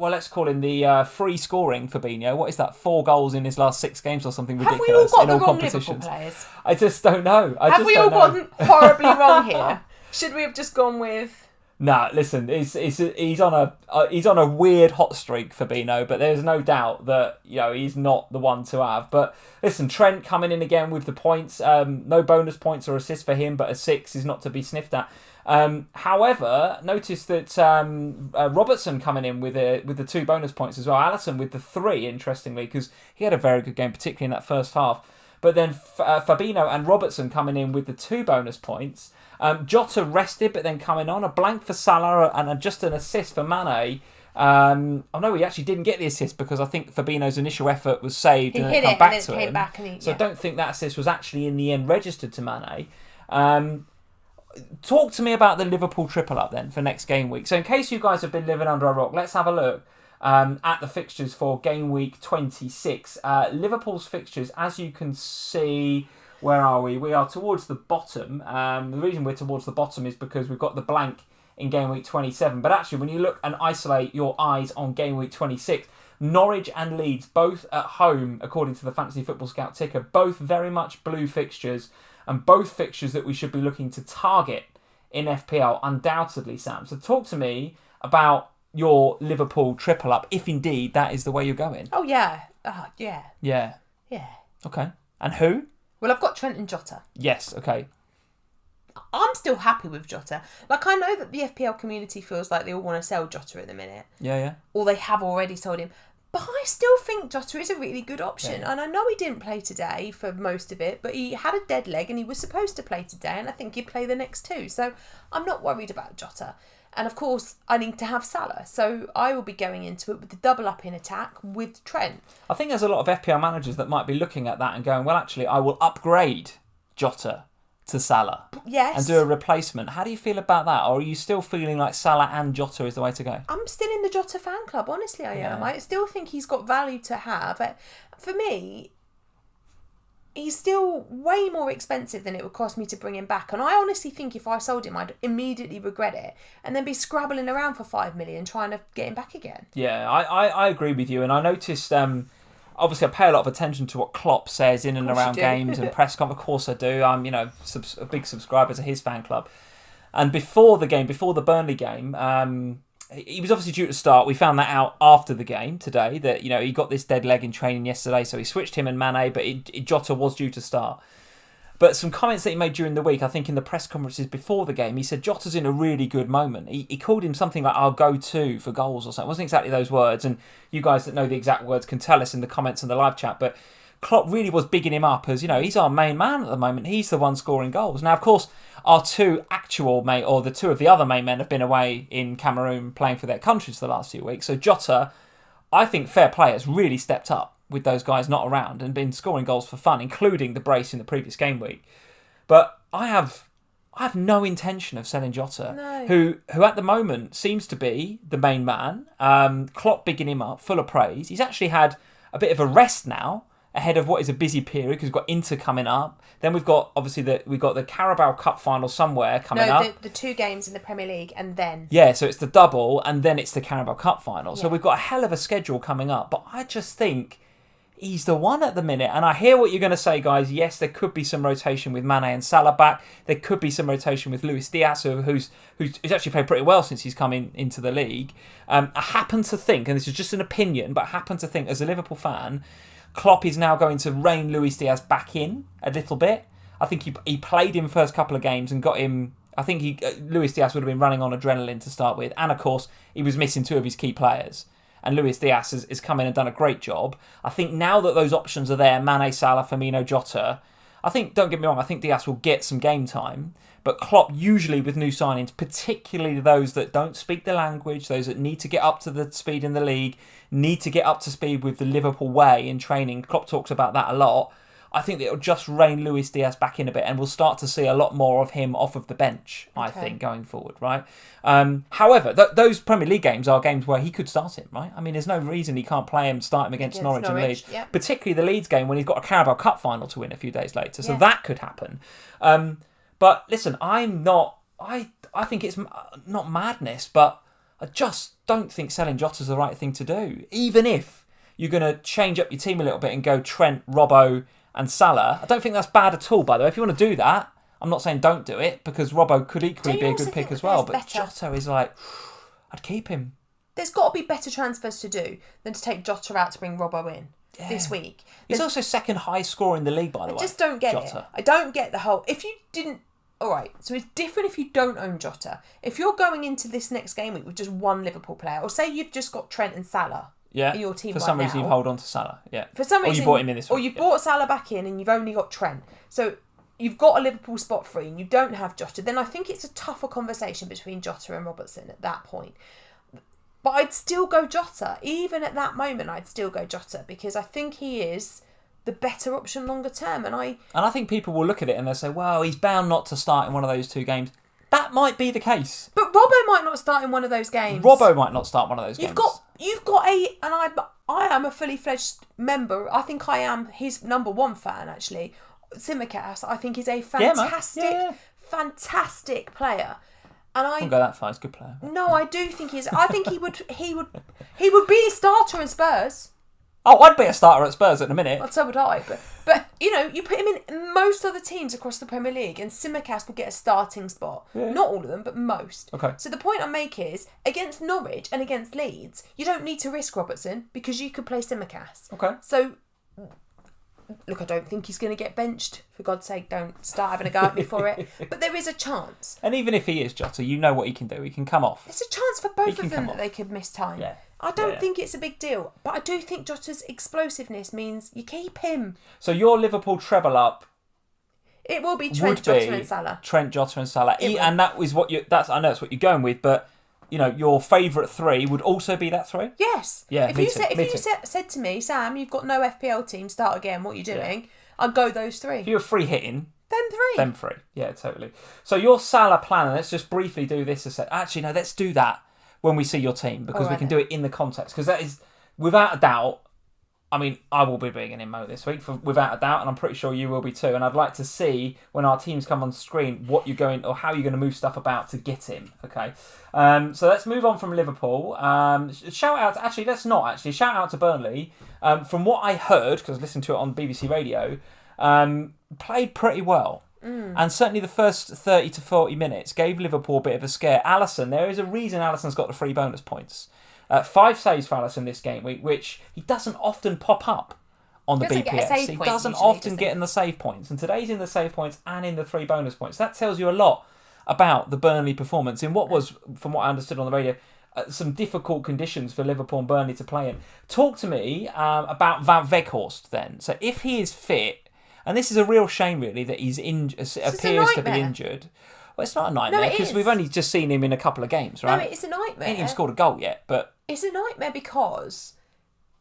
let's call him the free scoring Fabinho. What is that? 4 goals in his last 6 games or something ridiculous. Have we all got in the all wrong competitions. Liverpool players? I just don't know. Have we all gotten horribly wrong here? Should we have just gone with? Nah, listen, he's on a weird hot streak, Fabinho, but there's no doubt that he's not the one to have. But listen, Trent coming in again with the points, no bonus points or assists for him, but a 6 is not to be sniffed at. However, notice that Robertson coming in with the 2 bonus points as well. Alisson with the 3, interestingly, because he had a very good game, particularly in that first half. But then Fabinho and Robertson coming in with the 2 bonus points. Jota rested, but then coming on. A blank for Salah and just an assist for Mane. He actually didn't get the assist because I think Fabinho's initial effort was saved and then come back to him. So I don't think that assist was actually in the end registered to Mane. Talk to me about the Liverpool triple up then for next game week. So in case you guys have been living under a rock, let's have a look at the fixtures for game week 26. Liverpool's fixtures, as you can see. Where are we? We are towards the bottom. The reason we're towards the bottom is because we've got the blank in game week 27. But actually, when you look and isolate your eyes on game week 26, Norwich and Leeds, both at home, according to the Fantasy Football Scout ticker, both very much blue fixtures, and both fixtures that we should be looking to target in FPL, undoubtedly, Sam. So talk to me about your Liverpool triple up, if indeed that is the way you're going. Oh, yeah. Yeah. Yeah. Yeah. Okay. And who? Well, I've got Trent and Jota. Yes. Okay. I'm still happy with Jota. Like, I know that the FPL community feels like they all want to sell Jota at the minute. Yeah. Or they have already sold him. But I still think Jota is a really good option. Yeah. And I know he didn't play today for most of it, but he had a dead leg and he was supposed to play today, and I think he'd play the next two. So I'm not worried about Jota. And of course, I need to have Salah. So I will be going into it with the double up in attack with Trent. I think there's a lot of FPL managers that might be looking at that and going, well, actually, I will upgrade Jota to Salah. Yes. And do a replacement. How do you feel about that? Or are you still feeling like Salah and Jota is the way to go? I'm still in the Jota fan club, honestly I am. I still think he's got value to have. For me, he's still way more expensive than it would cost me to bring him back. And I honestly think if I sold him, I'd immediately regret it and then be scrabbling around for 5 million trying to get him back again. Yeah, I agree with you. And I noticed... obviously, I pay a lot of attention to what Klopp says in and around games and press conference. Of course I do. I'm, a big subscriber to his fan club. And before the Burnley game, he was obviously due to start. We found that out after the game today, that, he got this dead leg in training yesterday, so he switched him and Mane, but Jota was due to start. But some comments that he made during the week, I think in the press conferences before the game, he said Jota's in a really good moment. He called him something like our go-to for goals or something. It wasn't exactly those words, and you guys that know the exact words can tell us in the comments in the live chat. But Klopp really was bigging him up as, he's our main man at the moment. He's the one scoring goals. Now, of course, our two actual the two of the other main men have been away in Cameroon playing for their countries for the last few weeks. So Jota, I think fair play, has really stepped up with those guys not around and been scoring goals for fun, including the brace in the previous game week. But I have no intention of selling Jota, who at the moment seems to be the main man. Klopp bigging him up, full of praise. He's actually had a bit of a rest now ahead of what is a busy period because we've got Inter coming up. Then we've got obviously the Carabao Cup final somewhere coming up. The 2 games in the Premier League and then... Yeah, so it's the double and then it's the Carabao Cup final. So we've got a hell of a schedule coming up. But I just think he's the one at the minute. And I hear what you're going to say, guys. Yes, there could be some rotation with Mane and Salah back. There could be some rotation with Luis Diaz, who's actually played pretty well since he's come into the league. I happen to think, and this is just an opinion, but I happen to think as a Liverpool fan, Klopp is now going to rein Luis Diaz back in a little bit. I think he played him first couple of games and got him... I think Luis Diaz would have been running on adrenaline to start with. And, of course, he was missing 2 of his key players. And Luis Diaz has come in and done a great job. I think now that those options are there, Mane, Salah, Firmino, Jota, I think, don't get me wrong, I think Diaz will get some game time. But Klopp, usually with new signings, particularly those that don't speak the language, those that need to get up to the speed in the league, need to get up to speed with the Liverpool way in training, Klopp talks about that a lot. I think that it'll just rein Luis Diaz back in a bit and we'll start to see a lot more of him off of the bench, I think, going forward, right? However, those Premier League games are games where he could start him, right? I mean, there's no reason he can't play him, start him against Norwich and Leeds. Yep. Particularly the Leeds game when he's got a Carabao Cup final to win a few days later. So that could happen. But listen, I think it's not madness, but I just don't think selling Jota's the right thing to do. Even if you're going to change up your team a little bit and go Trent, Robbo and Salah, I don't think that's bad at all, by the way. If you want to do that, I'm not saying don't do it, because Robbo could equally be a good pick as well. But Jota is like, I'd keep him. There's got to be better transfers to do than to take Jota out to bring Robbo in this week. He's also second highest scorer in the league, by the way. I just don't get it. I don't get the whole... If you didn't... All right, so it's different if you don't own Jota. If you're going into this next game week with just one Liverpool player, or say you've just got Trent and Salah in your team for some reason you hold on to Salah. Yeah. For some reason, or you bought him in this week. Or you bought Salah back in and you've only got Trent. So you've got a Liverpool spot free and you don't have Jota. Then I think it's a tougher conversation between Jota and Robertson at that point. But I'd still go Jota. Even at that moment, I'd still go Jota because I think he is the better option longer term. And I think people will look at it and they'll say, well, he's bound not to start in one of those 2 games. That might be the case. But Robbo might not start in one of those games. Robbo might not start one of those games. You've got and I am a fully fledged member. I think I am his number 1 fan, actually. Tsimikas, I think, is a fantastic player. And I wouldn't go that far. He's a good player. No, I do think I think he would be a starter in Spurs. Oh, I'd be a starter at Spurs at the minute. Well, so would I. But you know, you put him in most other teams across the Premier League, and Tsimikas will get a starting spot. Yeah. Not all of them, but most. Okay. So the point I make is, against Norwich and against Leeds, you don't need to risk Robertson because you could play Tsimikas. Okay. So, look, I don't think he's going to get benched. For God's sake, don't start having a go at me for it. But there is a chance. And even if he is, Jota, you know what he can do. He can come off. There's a chance for both of them that they could miss time. Yeah. I don't think it's a big deal. But I do think Jota's explosiveness means you keep him. So your Liverpool treble up... It will be Trent, Jota and Salah. Trent, Jota and Salah. And that is what I know that's what you're going with, but... You know, your favourite three would also be that three? Yes. Yeah, if you said to me, Sam, you've got no FPL team, start again, what are you doing? Yeah. I'd go those three. If you were free hitting... Them three. Yeah, totally. So your Salah plan, let's just briefly do this. Actually, no, let's do that when we see your team, because we can do it in the context. Because that is, without a doubt... I mean, I will be bringing in Mo this week, without a doubt, and I'm pretty sure you will be too. And I'd like to see, when our teams come on screen, what you're going, or how you're going to move stuff about to get him. Okay, so let's move on from Liverpool. Shout out, let's not actually. Shout out to Burnley. From what I heard, because I listened to it on BBC Radio, played pretty well. And certainly the first 30 to 40 minutes gave Liverpool a bit of a scare. Alisson, there is a reason Alisson's got the 3 bonus points. 5 saves for Alisson this game week, which he doesn't often pop up on the BPS. He doesn't often get in the save points. And today's in the save points and in the 3 bonus points. That tells you a lot about the Burnley performance in what was, from what I understood on the radio, some difficult conditions for Liverpool and Burnley to play in. Talk to me about Van Veghorst then. So if he is fit, and this is a real shame really that he's appears to be injured. Well, it's not a nightmare because we've only just seen him in a couple of games, right? No, it's a nightmare. He ain't even scored a goal yet, but... It's a nightmare because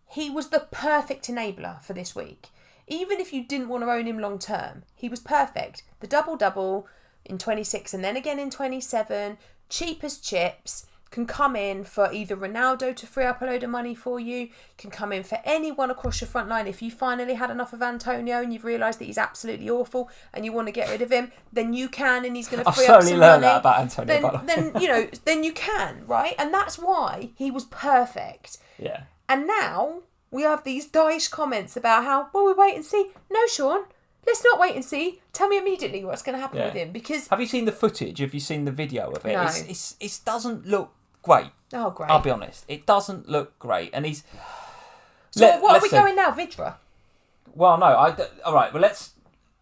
he was the perfect enabler for this week. Even if you didn't want to own him long term, he was perfect. The double-double in 26 and then again in 27, cheap as chips, can come in for either Ronaldo to free up a load of money for you, can come in for anyone across your front line. If you finally had enough of Antonio and you've realised that he's absolutely awful and you want to get rid of him, then you can, and he's going to free up some money. I've slowly learned that about Antonio. Then you can, right? And that's why he was perfect. Yeah. And now we have these Dyche comments about how, well, we wait and see. No, Sean. Let's not wait and see. Tell me immediately what's going to happen with him. Because have you seen the footage? Have you seen the video of it? No. It doesn't look great. Oh, great. I'll be honest. It doesn't look great. And he's... So what are we going now? Vidra? Well, no. All right, well, let's...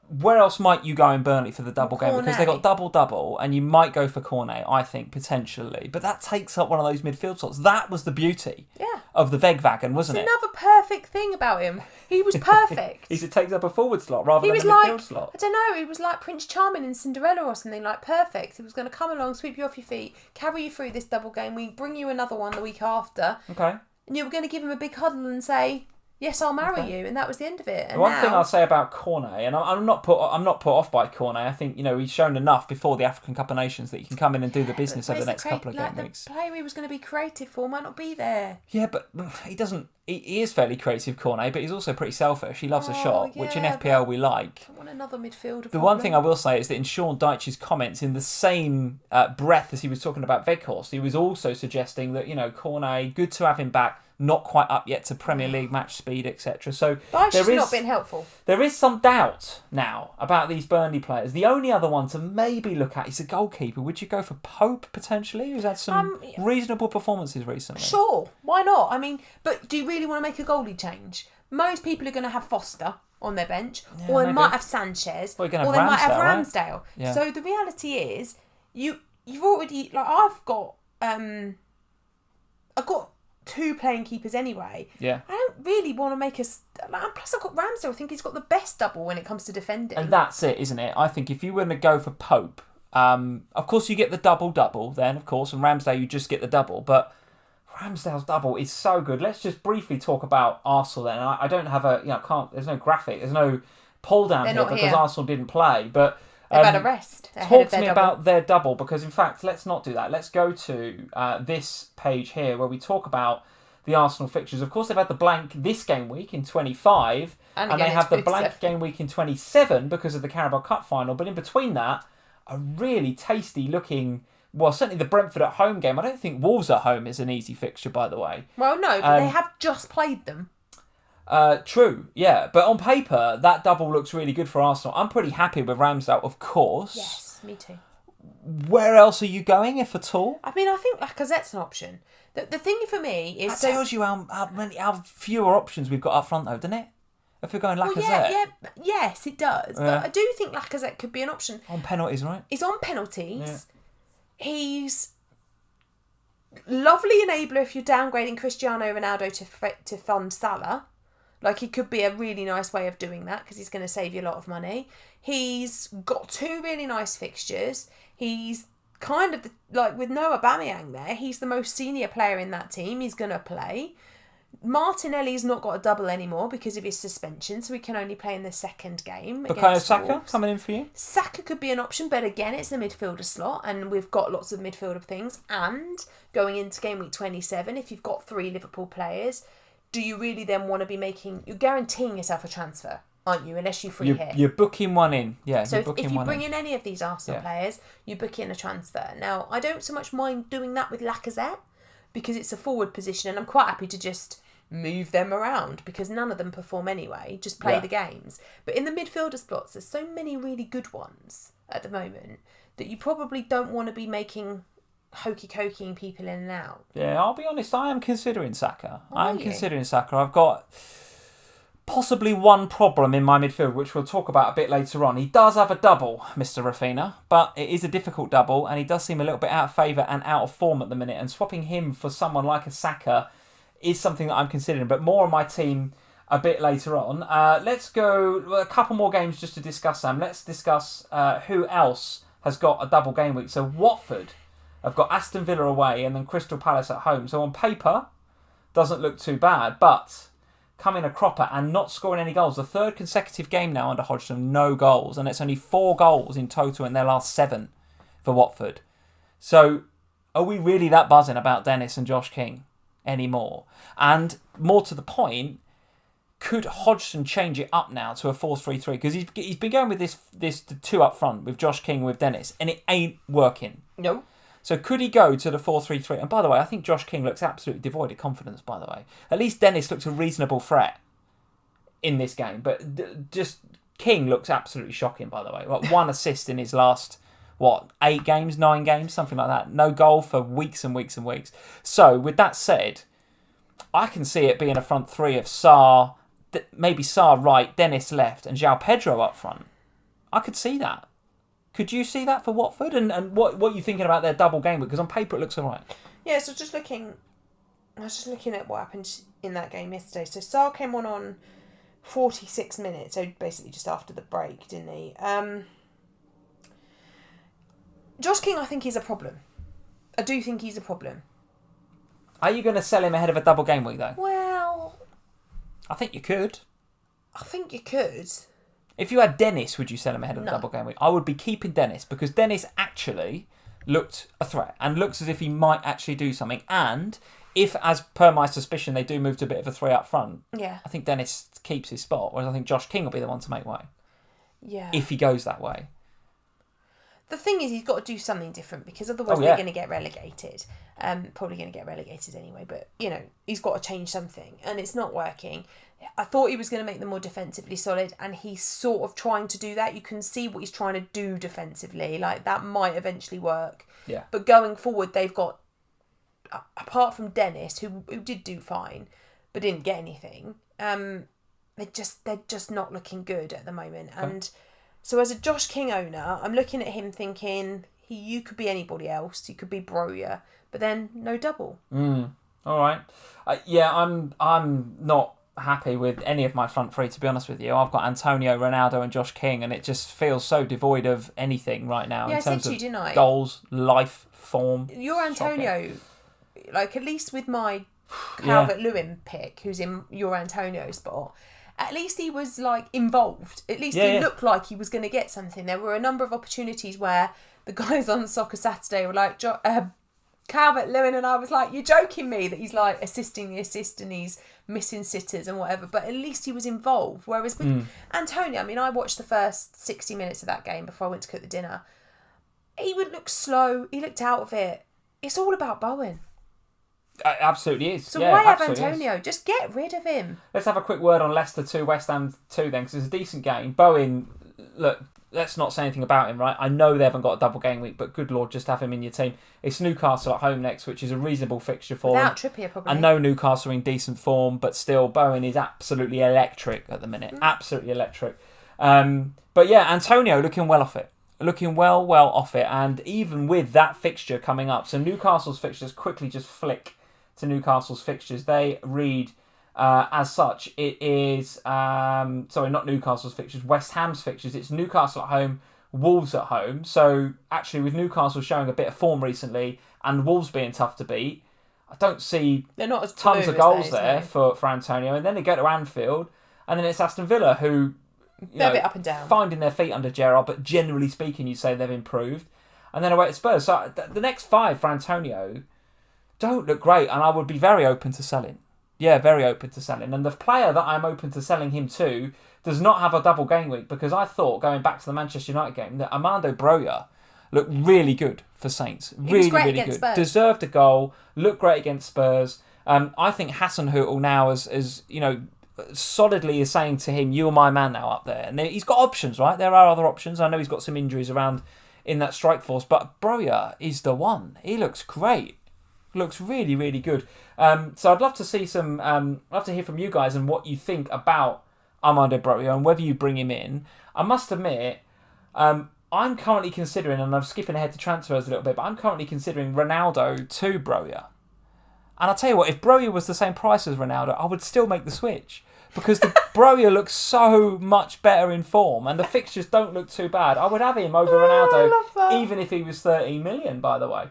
Where else might you go in Burnley for the double game? Because they got double, and you might go for Cornet, I think, potentially. But that takes up one of those midfield slots. That was the beauty of the Vegwagon, wasn't it? Another perfect thing about him. He was perfect. He takes up a forward slot rather than a midfield slot. I don't know, he was like Prince Charming in Cinderella or something, like perfect. He was going to come along, sweep you off your feet, carry you through this double game week, bring you another one the week after. Okay. And you were going to give him a big huddle and say... Yes, I'll marry you, and that was the end of it. And one thing I'll say about Cornet, and I'm not put off by Cornet. I think he's shown enough before the African Cup of Nations that he can come in and do the business over the next couple of game weeks. The player he was going to be creative for might not be there. Yeah, but he doesn't. He is fairly creative, Cornet, but he's also pretty selfish. He loves a shot, which in FPL we like. I want another midfielder. The one thing I will say is that in Sean Dyche's comments, in the same breath as he was talking about Veghorst, he was also suggesting that Cornet, good to have him back. Not quite up yet to Premier League match speed, etc. So Dyche's not been helpful. There is some doubt now about these Burnley players. The only other one to maybe look at is a goalkeeper. Would you go for Pope potentially, who's had some reasonable performances recently? Sure, why not? I mean, but do you really want to make a goalie change? Most people are going to have Foster on their bench, or they might have Sanchez, or they might have Ramsdale. Right? Yeah. So the reality is, you've already I've got 2 playing keepers anyway. Yeah. I don't really want to make plus I've got Ramsdale. I think he's got the best double when it comes to defending. And that's it, isn't it? I think if you were going to go for Pope, of course you get the double then, of course, and Ramsdale you just get the double, but Ramsdale's double is so good. Let's just briefly talk about Arsenal then. I don't have there's no graphic, there's no pull down here because Arsenal didn't play, but... They've had a rest. Talk to me about their double, because in fact, let's not do that. Let's go to this page here where we talk about the Arsenal fixtures. Of course, they've had the blank this game week in 25, and they have the blank game week in 27 because of the Carabao Cup final. But in between that, a really tasty looking... Well, certainly the Brentford at home game. I don't think Wolves at home is an easy fixture, by the way. Well, no, but they have just played them. True, yeah. But on paper, that double looks really good for Arsenal. I'm pretty happy with Ramsdale, of course. Yes, me too. Where else are you going, if at all? I mean, I think Lacazette's an option. The thing for me is... That tells you how fewer options we've got up front, though, doesn't it? If we're going Lacazette. Well, yes, it does. Yeah. But I do think Lacazette could be an option. On penalties, right? He's on penalties. Yeah. He's lovely enabler if you're downgrading Cristiano Ronaldo to fund Salah. Like, he could be a really nice way of doing that because he's going to save you a lot of money. He's got 2 really nice fixtures. He's kind of, with no Aubameyang there, he's the most senior player in that team. He's going to play. Martinelli's not got a double anymore because of his suspension, so he can only play in the second game. Bukayo Saka coming in for you? Saka could be an option, but again, it's a midfielder slot, and we've got lots of midfielder things. And going into game week 27, if you've got 3 Liverpool players, do you really then want to be you're guaranteeing yourself a transfer, aren't you? Unless you free hit. You're booking one in. Yeah. So if you bring in any of these Arsenal players, you book in a transfer. Now, I don't so much mind doing that with Lacazette because it's a forward position, and I'm quite happy to just move them around because none of them perform anyway. Just play the games. But in the midfielder spots, there's so many really good ones at the moment that you probably don't want to be making hokey-cokeying people in and out. Yeah, I'll be honest, I am considering Saka. I've got possibly one problem in my midfield, which we'll talk about a bit later on. He does have a double, Mr. Rafinha, but it is a difficult double, and he does seem a little bit out of favour and out of form at the minute, and swapping him for someone like a Saka is something that I'm considering, but more on my team a bit later on. Let's go a couple more games just to discuss, Sam. Let's discuss who else has got a double game week. So Watford have got Aston Villa away and then Crystal Palace at home. So on paper, doesn't look too bad, but coming a cropper and not scoring any goals. The 3rd consecutive game now under Hodgson, no goals, and it's only 4 goals in total in their last 7 for Watford. So are we really that buzzing about Dennis and Josh King anymore? And more to the point, could Hodgson change it up now to a 4-3-3? Because he's been going with this 2 up front with Josh King with Dennis, and it ain't working. No. So could he go to the 4-3-3? And by the way, I think Josh King looks absolutely devoid of confidence, by the way. At least Dennis looks a reasonable threat in this game. But just King looks absolutely shocking, by the way. Like 1 assist in his last, 8 games, 9 games, something like that. No goal for weeks and weeks and weeks. So with that said, I can see it being a front 3 of Sarr, maybe Sarr right, Dennis left, and João Pedro up front. I could see that. Could you see that for Watford? And what are you thinking about their double game week? Because on paper it looks all right. Yeah, so I was just looking at what happened in that game yesterday. So Sarr came on 46 minutes, so basically just after the break, didn't he? Josh King, I think, is a problem. I do think he's a problem. Are you going to sell him ahead of a double game week, though? Well, I think you could. If you had Dennis, would you sell him ahead of the double game week? I would be keeping Dennis because Dennis actually looked a threat and looks as if he might actually do something. And if, as per my suspicion, they do move to a bit of a 3 up front, I think Dennis keeps his spot, whereas I think Josh King will be the one to make way. Yeah. If he goes that way. The thing is, he's got to do something different because otherwise they're going to get relegated. Probably going to get relegated anyway, but, he's got to change something and it's not working. I thought he was going to make them more defensively solid and he's sort of trying to do that. You can see what he's trying to do defensively. Like, that might eventually work. Yeah. But going forward, they've got, apart from Dennis, who did do fine, but didn't get anything, they're just not looking good at the moment. Okay. And so as a Josh King owner, I'm looking at him thinking, you could be anybody else. You could be Broja, but then no double. All right. I'm not happy with any of my front 3, to be honest with you. I've got Antonio, Ronaldo and Josh King, and it just feels so devoid of anything right now in terms of goals, life, form. Your Antonio, like, at least with my Calvert-Lewin pick, who's in your Antonio spot, at least he was, like, involved. At least he looked like he was going to get something. There were a number of opportunities where the guys on Soccer Saturday were like, Calvert-Lewin, and I was like, you're joking me that he's, like, assisting the assist and he's missing sitters and whatever, but at least he was involved. Whereas with Antonio, I mean, I watched the first 60 minutes of that game before I went to cook the dinner. He would look slow. He looked out of it. It's all about Bowen. It absolutely is. So why have Antonio? Just get rid of him. Let's have a quick word on Leicester 2, West Ham 2 then, because it's a decent game. Bowen, look, let's not say anything about him, right? I know they haven't got a double game week, but good Lord, just have him in your team. It's Newcastle at home next, which is a reasonable fixture for Without them. Trippier, probably. I know Newcastle are in decent form, but still, Bowen is absolutely electric at the minute. Absolutely electric. But yeah, Antonio looking well off it. Looking well off it. And even with that fixture coming up, so Newcastle's fixtures quickly just flick to Newcastle's fixtures. They read as such. It is, sorry, not Newcastle's fixtures, West Ham's fixtures. It's Newcastle at home, Wolves at home. So actually with Newcastle showing a bit of form recently and Wolves being tough to beat, I don't see They're not as tons of goals there for Antonio. And then they go to Anfield and then it's Aston Villa who... They're a bit up and down. Finding their feet under Gerrard, but generally speaking, you say they've improved. And then away at Spurs. So the next 5 for Antonio don't look great, and I would be very open to selling. Yeah, very open to selling. And the player that I'm open to selling him to does not have a double game week, because I thought, going back to the Manchester United game, that Armando Broja looked really good for Saints. Really good. Spurs. Deserved a goal, looked great against Spurs. I think Hasenhüttl now is solidly is saying to him, "You're my man now up there." And he's got options, right? There are other options. I know he's got some injuries around in that strike force, but Broja is the one. He looks great. Looks really, really good. So I'd love to see love to hear from you guys and what you think about Armando Broja and whether you bring him in. I must admit, I'm currently considering, and I'm skipping ahead to transfers a little bit, but I'm currently considering Ronaldo to Broja. And I'll tell you what, if Broja was the same price as Ronaldo, I would still make the switch. Because the Broja looks so much better in form and the fixtures don't look too bad. I would have him over Ronaldo, even if he was 13 million, by the way.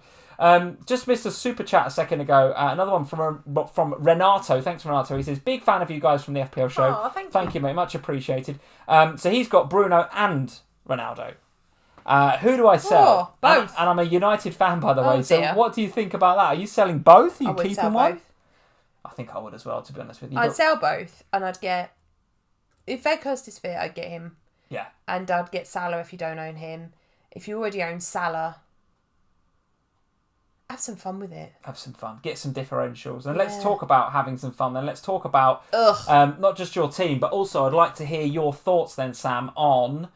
Just missed a super chat a second ago. Another one from Renato. Thanks, Renato. He says, big fan of you guys from the FPL show. Oh, thank you, mate. Much appreciated. So he's got Bruno and Ronaldo. Who do I sell? Both. And I'm a United fan, by the way. Dear. So what do you think about that? Are you selling both? Are you I would keeping sell one? both. I think I would as well, to be honest with you. I'd sell both, and I'd get... If Weghorst is fit, I'd get him. Yeah. And I'd get Salah if you don't own him. If you already own Salah, have some fun with it. Have some fun. Get some differentials. And let's talk about having some fun then. Let's talk about not just your team, but also I'd like to hear your thoughts then, Sam, on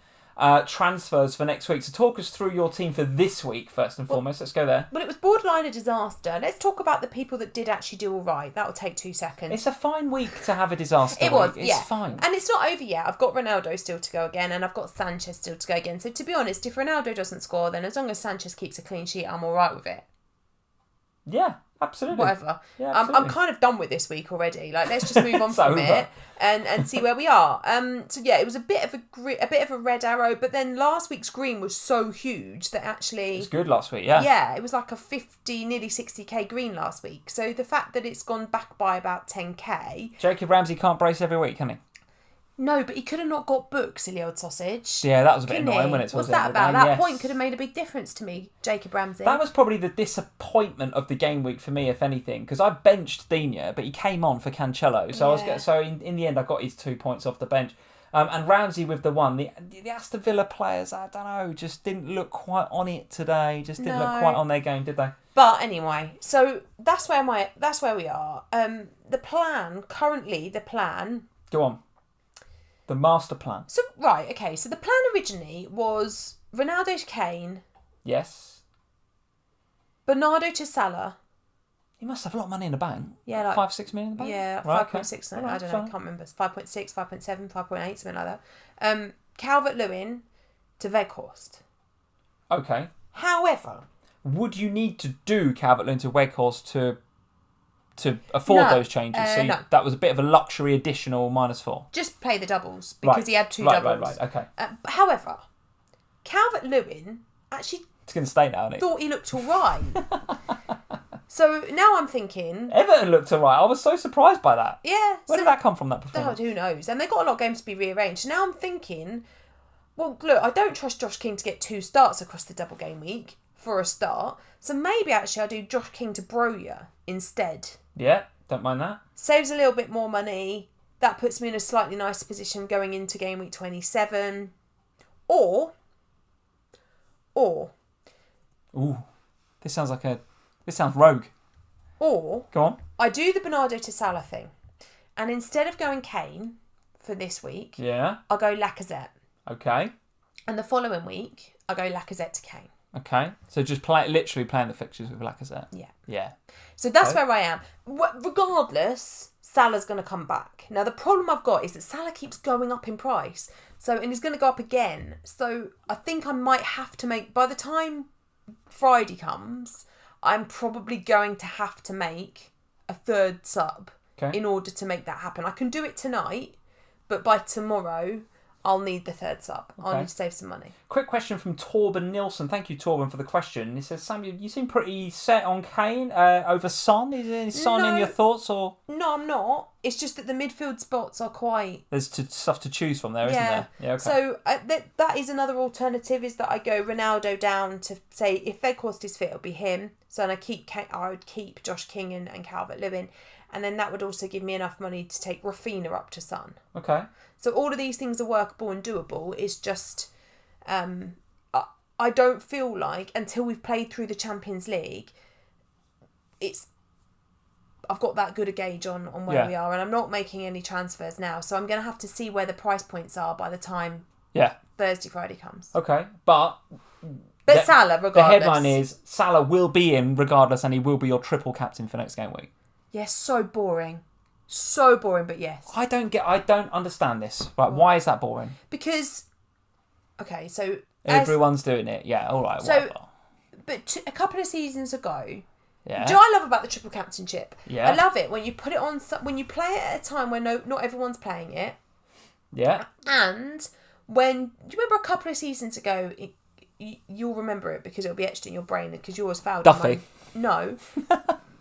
transfers for next week. So talk us through your team for this week, first and foremost. Let's go there. Well, it was borderline a disaster. Let's talk about the people that did actually do all right. That'll take 2 seconds. It's a fine week to have a disaster It was, week. It's fine. And it's not over yet. I've got Ronaldo still to go again, and I've got Sanchez still to go again. So to be honest, if Ronaldo doesn't score, then as long as Sanchez keeps a clean sheet, I'm all right with it. Yeah, absolutely. Whatever. Yeah, I'm kind of done with this week already. Like, let's just move on from it and see where we are. So yeah, it was a bit of a red arrow, but then last week's green was so huge that actually it was good last week. Yeah. Yeah, it was like a 50, nearly 60k green last week. So the fact that it's gone back by about 10k. Jacob Ramsey can't brace every week, can he? No, but he could have not got booked, silly old sausage. Yeah, that was a bit annoying when it was. What's that about? That point could have made a big difference to me, Jacob Ramsey. That was probably the disappointment of the game week for me, if anything, because I benched Digne, but he came on for Cancelo. So in the end, I got his 2 points off the bench. And Ramsey with the one. The Aston Villa players, I don't know, just didn't look quite on it today. Just didn't look quite on their game, did they? But anyway, so that's where we are. The plan. Go on. The master plan. So, right, okay. So the plan originally was Ronaldo to Kane. Yes. Bernardo to Salah. He must have a lot of money in the bank. Yeah, like 5-6 million in the bank? Yeah, right, 5.6. okay. I don't know, I can't remember. 5.6, 5.7, 5.8, something like that. Calvert-Lewin to Weghorst. Okay. However... Would you need to do Calvert-Lewin to Weghorst to afford those changes? No. That was a bit of a luxury additional -4. Just play the doubles because he had two doubles. Right, okay. However, Calvert-Lewin actually it's going to stay now, isn't it? thought he looked all right. So now I'm thinking... Everton looked all right. I was so surprised by that. Yeah. Where did that come from, that performance? Oh, who knows? And they've got a lot of games to be rearranged. So now I'm thinking, well, look, I don't trust Josh King to get 2 starts across the double game week for a start. So maybe actually I'll do Josh King to Broja instead. Yeah, don't mind that. Saves a little bit more money. That puts me in a slightly nicer position going into game week 27. Or... Ooh, this sounds rogue. Or Go on. I do the Bernardo to Salah thing, and instead of going Kane for this week, I'll go Lacazette. Okay. And the following week, I'll go Lacazette to Kane. Okay. So just literally playing the fixtures with Lacazette. Yeah. So that's where I am. Regardless, Salah's going to come back. Now, the problem I've got is that Salah keeps going up in price. And he's going to go up again. So I think I might have to make, by the time Friday comes, I'm probably going to have to make a third sub in order to make that happen. I can do it tonight, but by tomorrow, I'll need the third sub. I'll need to save some money. Quick question from Torben Nilsson. Thank you, Torben, for the question. He says, Sam, you seem pretty set on Kane over Son. Is Son in your thoughts? Or no, I'm not. It's just that the midfield spots are quite... There's stuff to choose from there, isn't there? Yeah, okay. So that is another alternative, is that I go Ronaldo down to, say, if Weghorst is fit, it'll be him. So I would keep Josh King and Calvert-Lewin. And then that would also give me enough money to take Rafinha up to Son. Okay. So all of these things are workable and doable. It's just, I don't feel like, until we've played through the Champions League, I've got that good a gauge on where we are, and I'm not making any transfers now. So I'm going to have to see where the price points are by the time Thursday, Friday comes. Okay, but Salah, regardless. The headline is Salah will be in regardless, and he will be your triple captain for next game week. Yes, so boring. So boring, but yes. I don't understand this. Right, why is that boring? Because, okay, so... Everyone's doing it. Yeah, all right, whatever. But a couple of seasons ago... Yeah. Do you know what I love about the triple captainship? Yeah. I love it when you put it on... When you play it at a time where not everyone's playing it. Yeah. And when... Do you remember a couple of seasons ago... You'll remember it because it'll be etched in your brain because yours fouled. Duffy. No.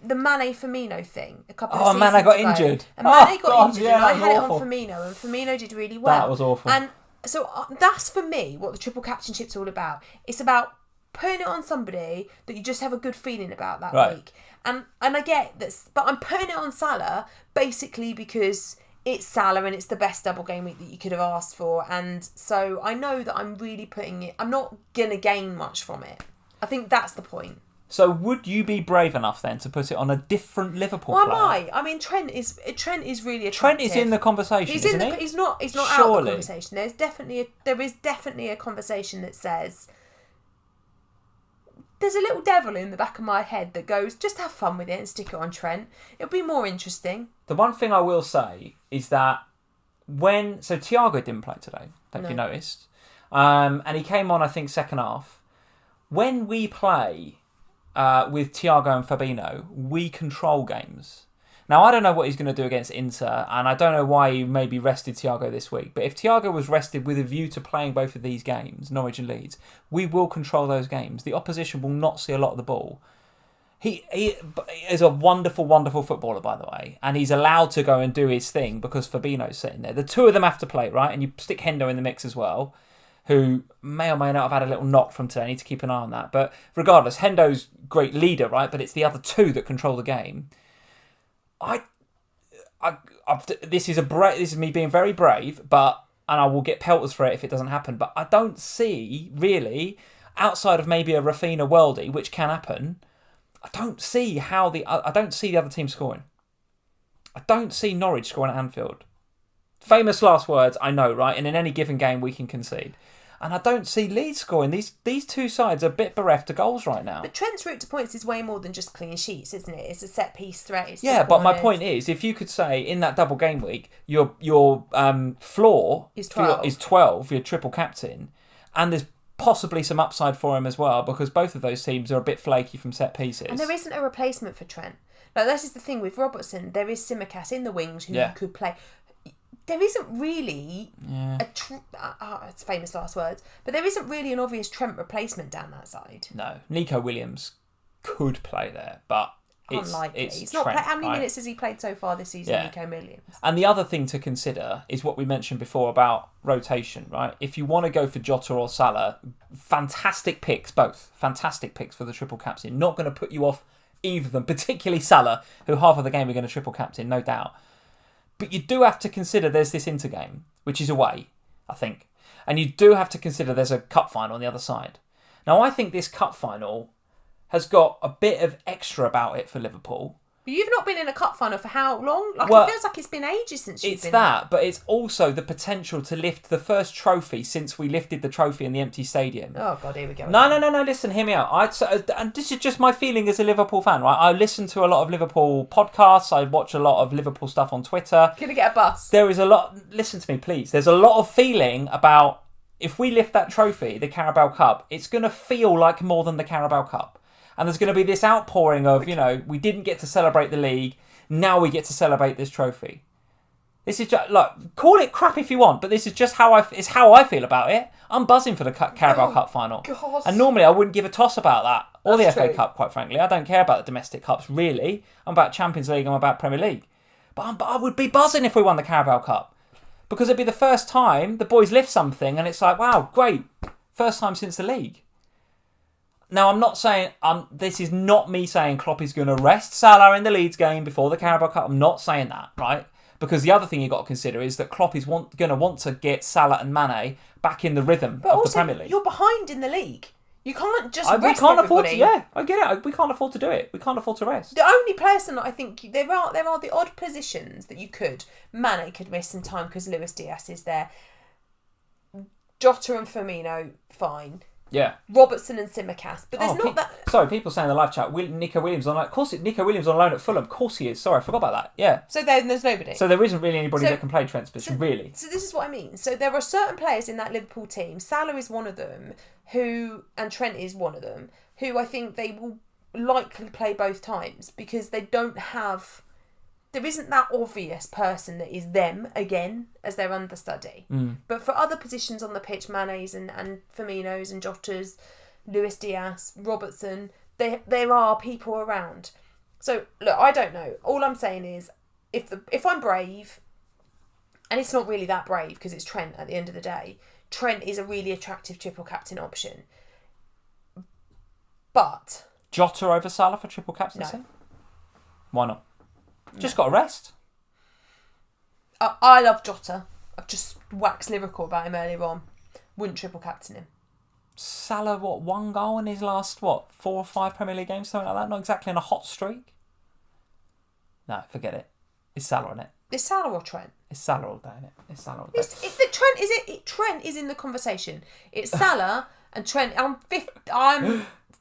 The Mane Firmino thing a couple of seasons Mane got ago. injured. And Mane got injured, yeah, and I had awful. it on Firmino, and Firmino did really well. That was awful. And so that's for me what the triple captainship's all about. It's about putting it on somebody that you just have a good feeling about that week. And I get this, but I'm putting it on Salah basically because it's Salah and it's the best double game week that you could have asked for. And so I know that I'm really putting it... I'm not going to gain much from it. I think that's the point. So would you be brave enough then to put it on a different Liverpool player? Why? I mean, Trent is really attractive. Trent is in the conversation, isn't he? He's not out of the conversation. There is definitely a conversation that says... There's a little devil in the back of my head that goes, just have fun with it and stick it on Trent. It'll be more interesting. The one thing I will say is that So Thiago didn't play today, if you noticed. And he came on, I think, second half. When we play with Thiago and Fabinho, we control games. Now, I don't know what he's going to do against Inter, and I don't know why he maybe rested Thiago this week. But if Thiago was rested with a view to playing both of these games, Norwich and Leeds, we will control those games. The opposition will not see a lot of the ball. He is a wonderful, wonderful footballer, by the way, and he's allowed to go and do his thing because Fabinho's sitting there. The two of them have to play, right? And you stick Hendo in the mix as well, who may or may not have had a little knock from today. I need to keep an eye on that. But regardless, Hendo's great leader, right? But it's the other two that control the game. This is me being very brave, and I will get pelters for it if it doesn't happen. But I don't see really, outside of maybe a Rafinha worldie, which can happen. I don't see the other team scoring. I don't see Norwich scoring at Anfield. Famous last words, I know, right? And in any given game, we can concede. And I don't see Leeds scoring. These two sides are a bit bereft of goals right now. But Trent's route to points is way more than just clean sheets, isn't it? It's a set-piece threat. But my point is, if you could say in that double game week, your floor is 12, your triple captain, and there's possibly some upside for him as well, because both of those teams are a bit flaky from set pieces. And there isn't a replacement for Trent. Like, this is the thing with Robertson. There is Tsimikas in the wings who could play. There isn't really it's famous last words, but there isn't really an obvious Trent replacement down that side. No, Nico Williams could play there, but unlikely. He's not Trent, how many minutes has he played so far this season, Nico Williams? And the other thing to consider is what we mentioned before about rotation, right? If you want to go for Jota or Salah, fantastic picks, both. Fantastic picks for the triple captain. Not going to put you off either of them, particularly Salah, who half of the game are going to triple captain, no doubt. But you do have to consider there's this Inter game, which is away, I think. And you do have to consider there's a cup final on the other side. Now, I think this cup final has got a bit of extra about it for Liverpool But you've not been in a cup final for how long? Like, Well, it feels like it's been ages since you've been. It's that, but it's also the potential to lift the first trophy since we lifted the trophy in the empty stadium. Oh, God, here we go. No, listen, hear me out. And this is just my feeling as a Liverpool fan, right? I listen to a lot of Liverpool podcasts. I watch a lot of Liverpool stuff on Twitter. Gonna get a bus. There is a lot... Listen to me, please. There's a lot of feeling about if we lift that trophy, the Carabao Cup, it's going to feel like more than the Carabao Cup. And there's going to be this outpouring of, we didn't get to celebrate the league. Now we get to celebrate this trophy. This is just, look, call it crap if you want, but this is just how I feel about it. I'm buzzing for the Carabao Cup final. God. And normally I wouldn't give a toss about that. Or That's the FA true. Cup, quite frankly. I don't care about the domestic cups, really. I'm about Champions League, I'm about Premier League. But I would be buzzing if we won the Carabao Cup. Because it'd be the first time the boys lift something and it's like, wow, great. First time since the league. Now, I'm not saying... this is not me saying Klopp is going to rest Salah in the Leeds game before the Carabao Cup. I'm not saying that, right? Because the other thing you've got to consider is that Klopp is going to want to get Salah and Mane back in the rhythm of the Premier League. You're behind in the league. You can't just rest we can't afford everybody. to. Yeah, I get it. We can't afford to do it. We can't afford to rest. The only person that I think there are the odd positions that you could. Mane could miss some time because Luis Diaz is there. Jota and Firmino, fine. Yeah. Robertson and Tsimikas, but there's not that. Sorry, people saying in the live chat, Nico Williams on loan. Of course, Nico Williams on loan at Fulham. Of course he is. Sorry, I forgot about that. Yeah. So then there's nobody. So there isn't really anybody that can play Trent's position, really. So this is what I mean. So there are certain players in that Liverpool team. Salah is one of them, and Trent is one of them, who I think they will likely play both times because they don't have. There isn't that obvious person that is them again as their understudy. But for other positions on the pitch, Mane's and Firmino's and Jota's, Luis Diaz, Robertson, there are people around. So look, I don't know. All I'm saying is, if I'm brave, and it's not really that brave because it's Trent at the end of the day. Trent is a really attractive triple captain option. But Jota over Salah for triple captaincy? No. Why not? Just got to rest. I love Jota. I've just waxed lyrical about him earlier on. Wouldn't triple captain him. Salah, one goal in his last, 4 or 5 Premier League games, something like that? Not exactly in a hot streak? No, forget it. It's Salah, isn't it? Is Salah or Trent? It's Salah all day, isn't it? It's Salah all day. Trent is in the conversation. It's Salah and Trent. I'm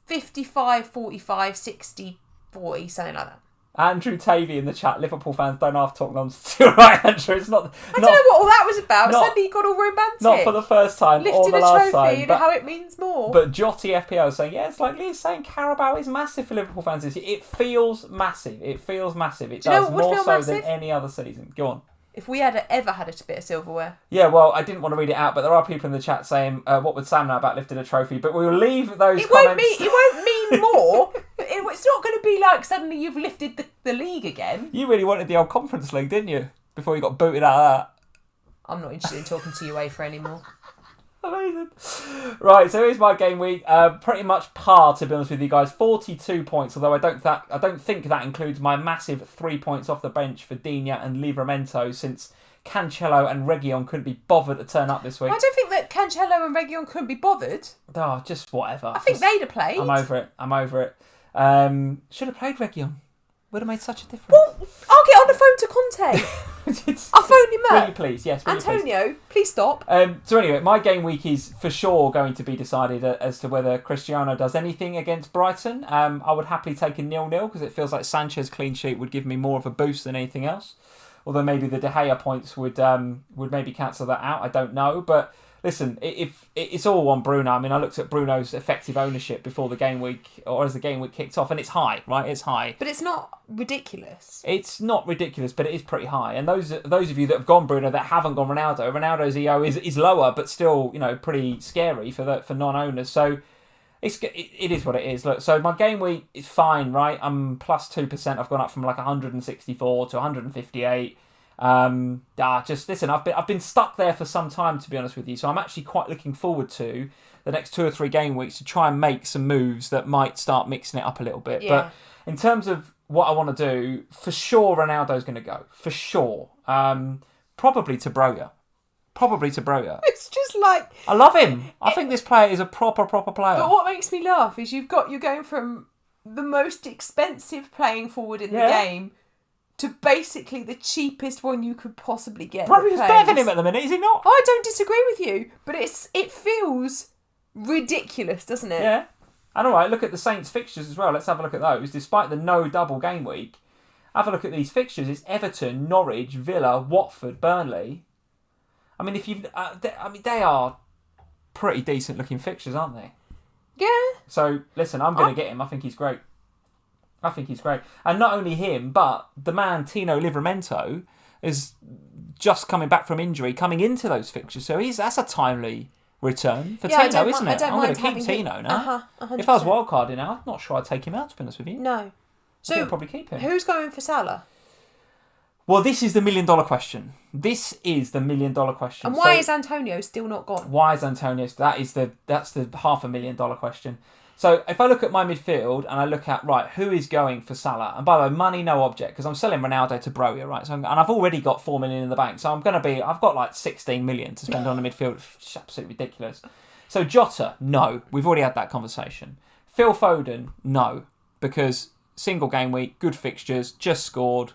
55, 45, 60, 40, something like that. Andrew Tavey in the chat. Liverpool fans don't half talk nonsense. Right, Andrew. It's not. I don't know what all that was about. Suddenly you got all romantic. Not for the first time or the last time. And how it means more. But Jotty FPL is saying, yeah, it's like Lee's saying Carabao is massive for Liverpool fans this year. It feels massive. It does more so than any other season. Go on. If we had ever had a bit of silverware. Yeah, well, I didn't want to read it out, but there are people in the chat saying, what would Sam know about lifting a trophy? But we will leave those comments. It won't mean more. It's not going to be like suddenly you've lifted the league again. You really wanted the old Conference League, didn't you? Before you got booted out of that. I'm not interested in talking to UEFA anymore. Amazing. Right, so here's my game week. Pretty much par, to be honest with you guys. 42 points, although I don't think that includes my massive 3 points off the bench for Digne and Livramento, since Cancelo and Reguilon couldn't be bothered to turn up this week. I don't think that Cancelo and Reguilon couldn't be bothered. Oh, just whatever. I think they'd have played. I'm over it. Should have played Reguilon. Would have made such a difference. Well, I'll get on the phone to Conte. I'll phone him up. Really please, yes. Really Antonio, please stop. So anyway, my game week is for sure going to be decided as to whether Cristiano does anything against Brighton. I would happily take a 0-0 because it feels like Sanchez clean sheet would give me more of a boost than anything else. Although maybe the De Gea points would maybe cancel that out. I don't know, but. Listen, if it's all on Bruno. I mean, I looked at Bruno's effective ownership before the game week, or as the game week kicked off, and it's high, right? It's high. But it's not ridiculous. It's not ridiculous, but it is pretty high. And those of you that have gone Bruno that haven't gone Ronaldo's EO is lower, but still, pretty scary for non-owners. So it is what it is. Look, so my game week is fine, right? I'm plus 2%. I've gone up from like 164 to 158. Just listen, I've been stuck there for some time, to be honest with you, so I'm actually quite looking forward to the next 2 or 3 game weeks to try and make some moves that might start mixing it up a little bit. Yeah. But in terms of what I want to do, for sure Ronaldo's going to go, for sure. Probably to Broja. It's just like, I love him. I think this player is a proper player. But what makes me laugh is you're going from the most expensive playing forward in the game to basically the cheapest one you could possibly get. Bro, he's better than him at the minute, is he not? I don't disagree with you, but it feels ridiculous, doesn't it? Yeah. And all right, look at the Saints' fixtures as well. Let's have a look at those. Despite the no double game week, have a look at these fixtures. It's Everton, Norwich, Villa, Watford, Burnley. I mean, they are pretty decent looking fixtures, aren't they? Yeah. So listen, I'm going to get him. I think he's great. And not only him, but the man Tino Livramento is just coming back from injury, coming into those fixtures. So that's a timely return for Tino, isn't it? I'm going to keep Tino now. If I was wildcarding now, I'm not sure I'd take him out, to be honest with you. No. So I'd probably keep him. Who's going for Salah? Well, this is the $1 million question. And why is Antonio still not gone? Why is Antonio? That's the $500,000 question. So if I look at my midfield and I look at, right, who is going for Salah? And by the way, money, no object, because I'm selling Ronaldo to Broja, right? And I've already got 4 million in the bank. So I've got like 16 million to spend on the midfield. It's absolutely ridiculous. So Jota, no. We've already had that conversation. Phil Foden, no. Because single game week, good fixtures, just scored.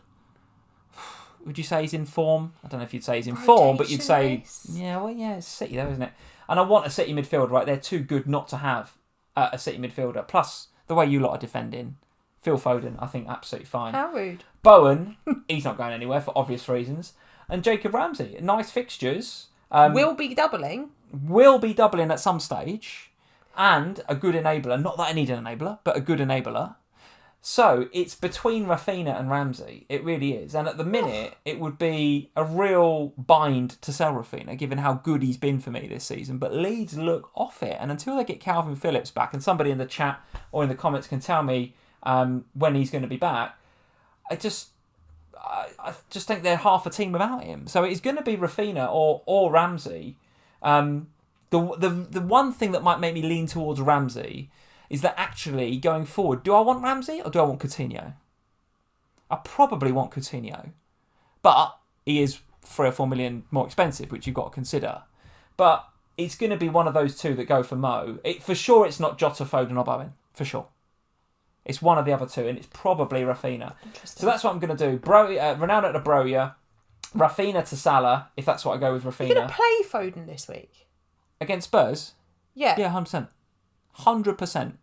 Would you say he's in form? I don't know if you'd say he's in form, but you'd say, it's City though, isn't it? And I want a City midfielder, right? They're too good not to have a City midfielder. Plus, the way you lot are defending, Phil Foden, I think absolutely fine. How rude. Bowen, he's not going anywhere for obvious reasons. And Jacob Ramsey, nice fixtures. Will be doubling at some stage. And a good enabler. Not that I need an enabler, but a good enabler. So it's between Rafinha and Ramsey. It really is. And at the minute, it would be a real bind to sell Rafinha, given how good he's been for me this season. But Leeds look off it. And until they get Calvin Phillips back, and somebody in the chat or in the comments can tell me when he's going to be back, I just think they're half a team without him. So it's going to be Rafinha or Ramsey. The one thing that might make me lean towards Ramsey is that actually, going forward, do I want Ramsey or do I want Coutinho? I probably want Coutinho. But he is 3 or 4 million more expensive, which you've got to consider. But it's going to be one of those two that go for Mo. For sure, it's not Jota, Foden or Bowen. For sure. It's one of the other two, and it's probably Rafinha. So that's what I'm going to do. Ronaldo to Broja, Rafinha to Salah, if that's what I go with Rafinha. You're going to play Foden this week? Against Spurs? Yeah. Yeah, 100%. 100%.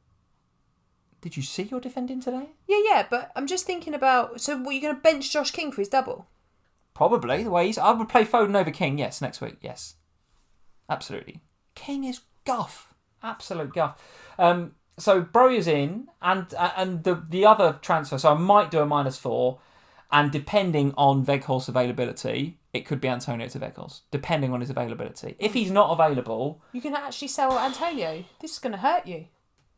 Did you see your defending today? Yeah, but I'm just thinking about... So, what, you're going to bench Josh King for his double? Probably, the way he's... I would play Foden over King, yes, next week, yes. Absolutely. King is guff. Absolute guff. So, Broja's in, and the other transfer, so I might do a -4, and depending on Weghorst's availability, it could be Antonio to Weghorst, depending on his availability. If he's not available... You can actually sell Antonio. This is going to hurt you.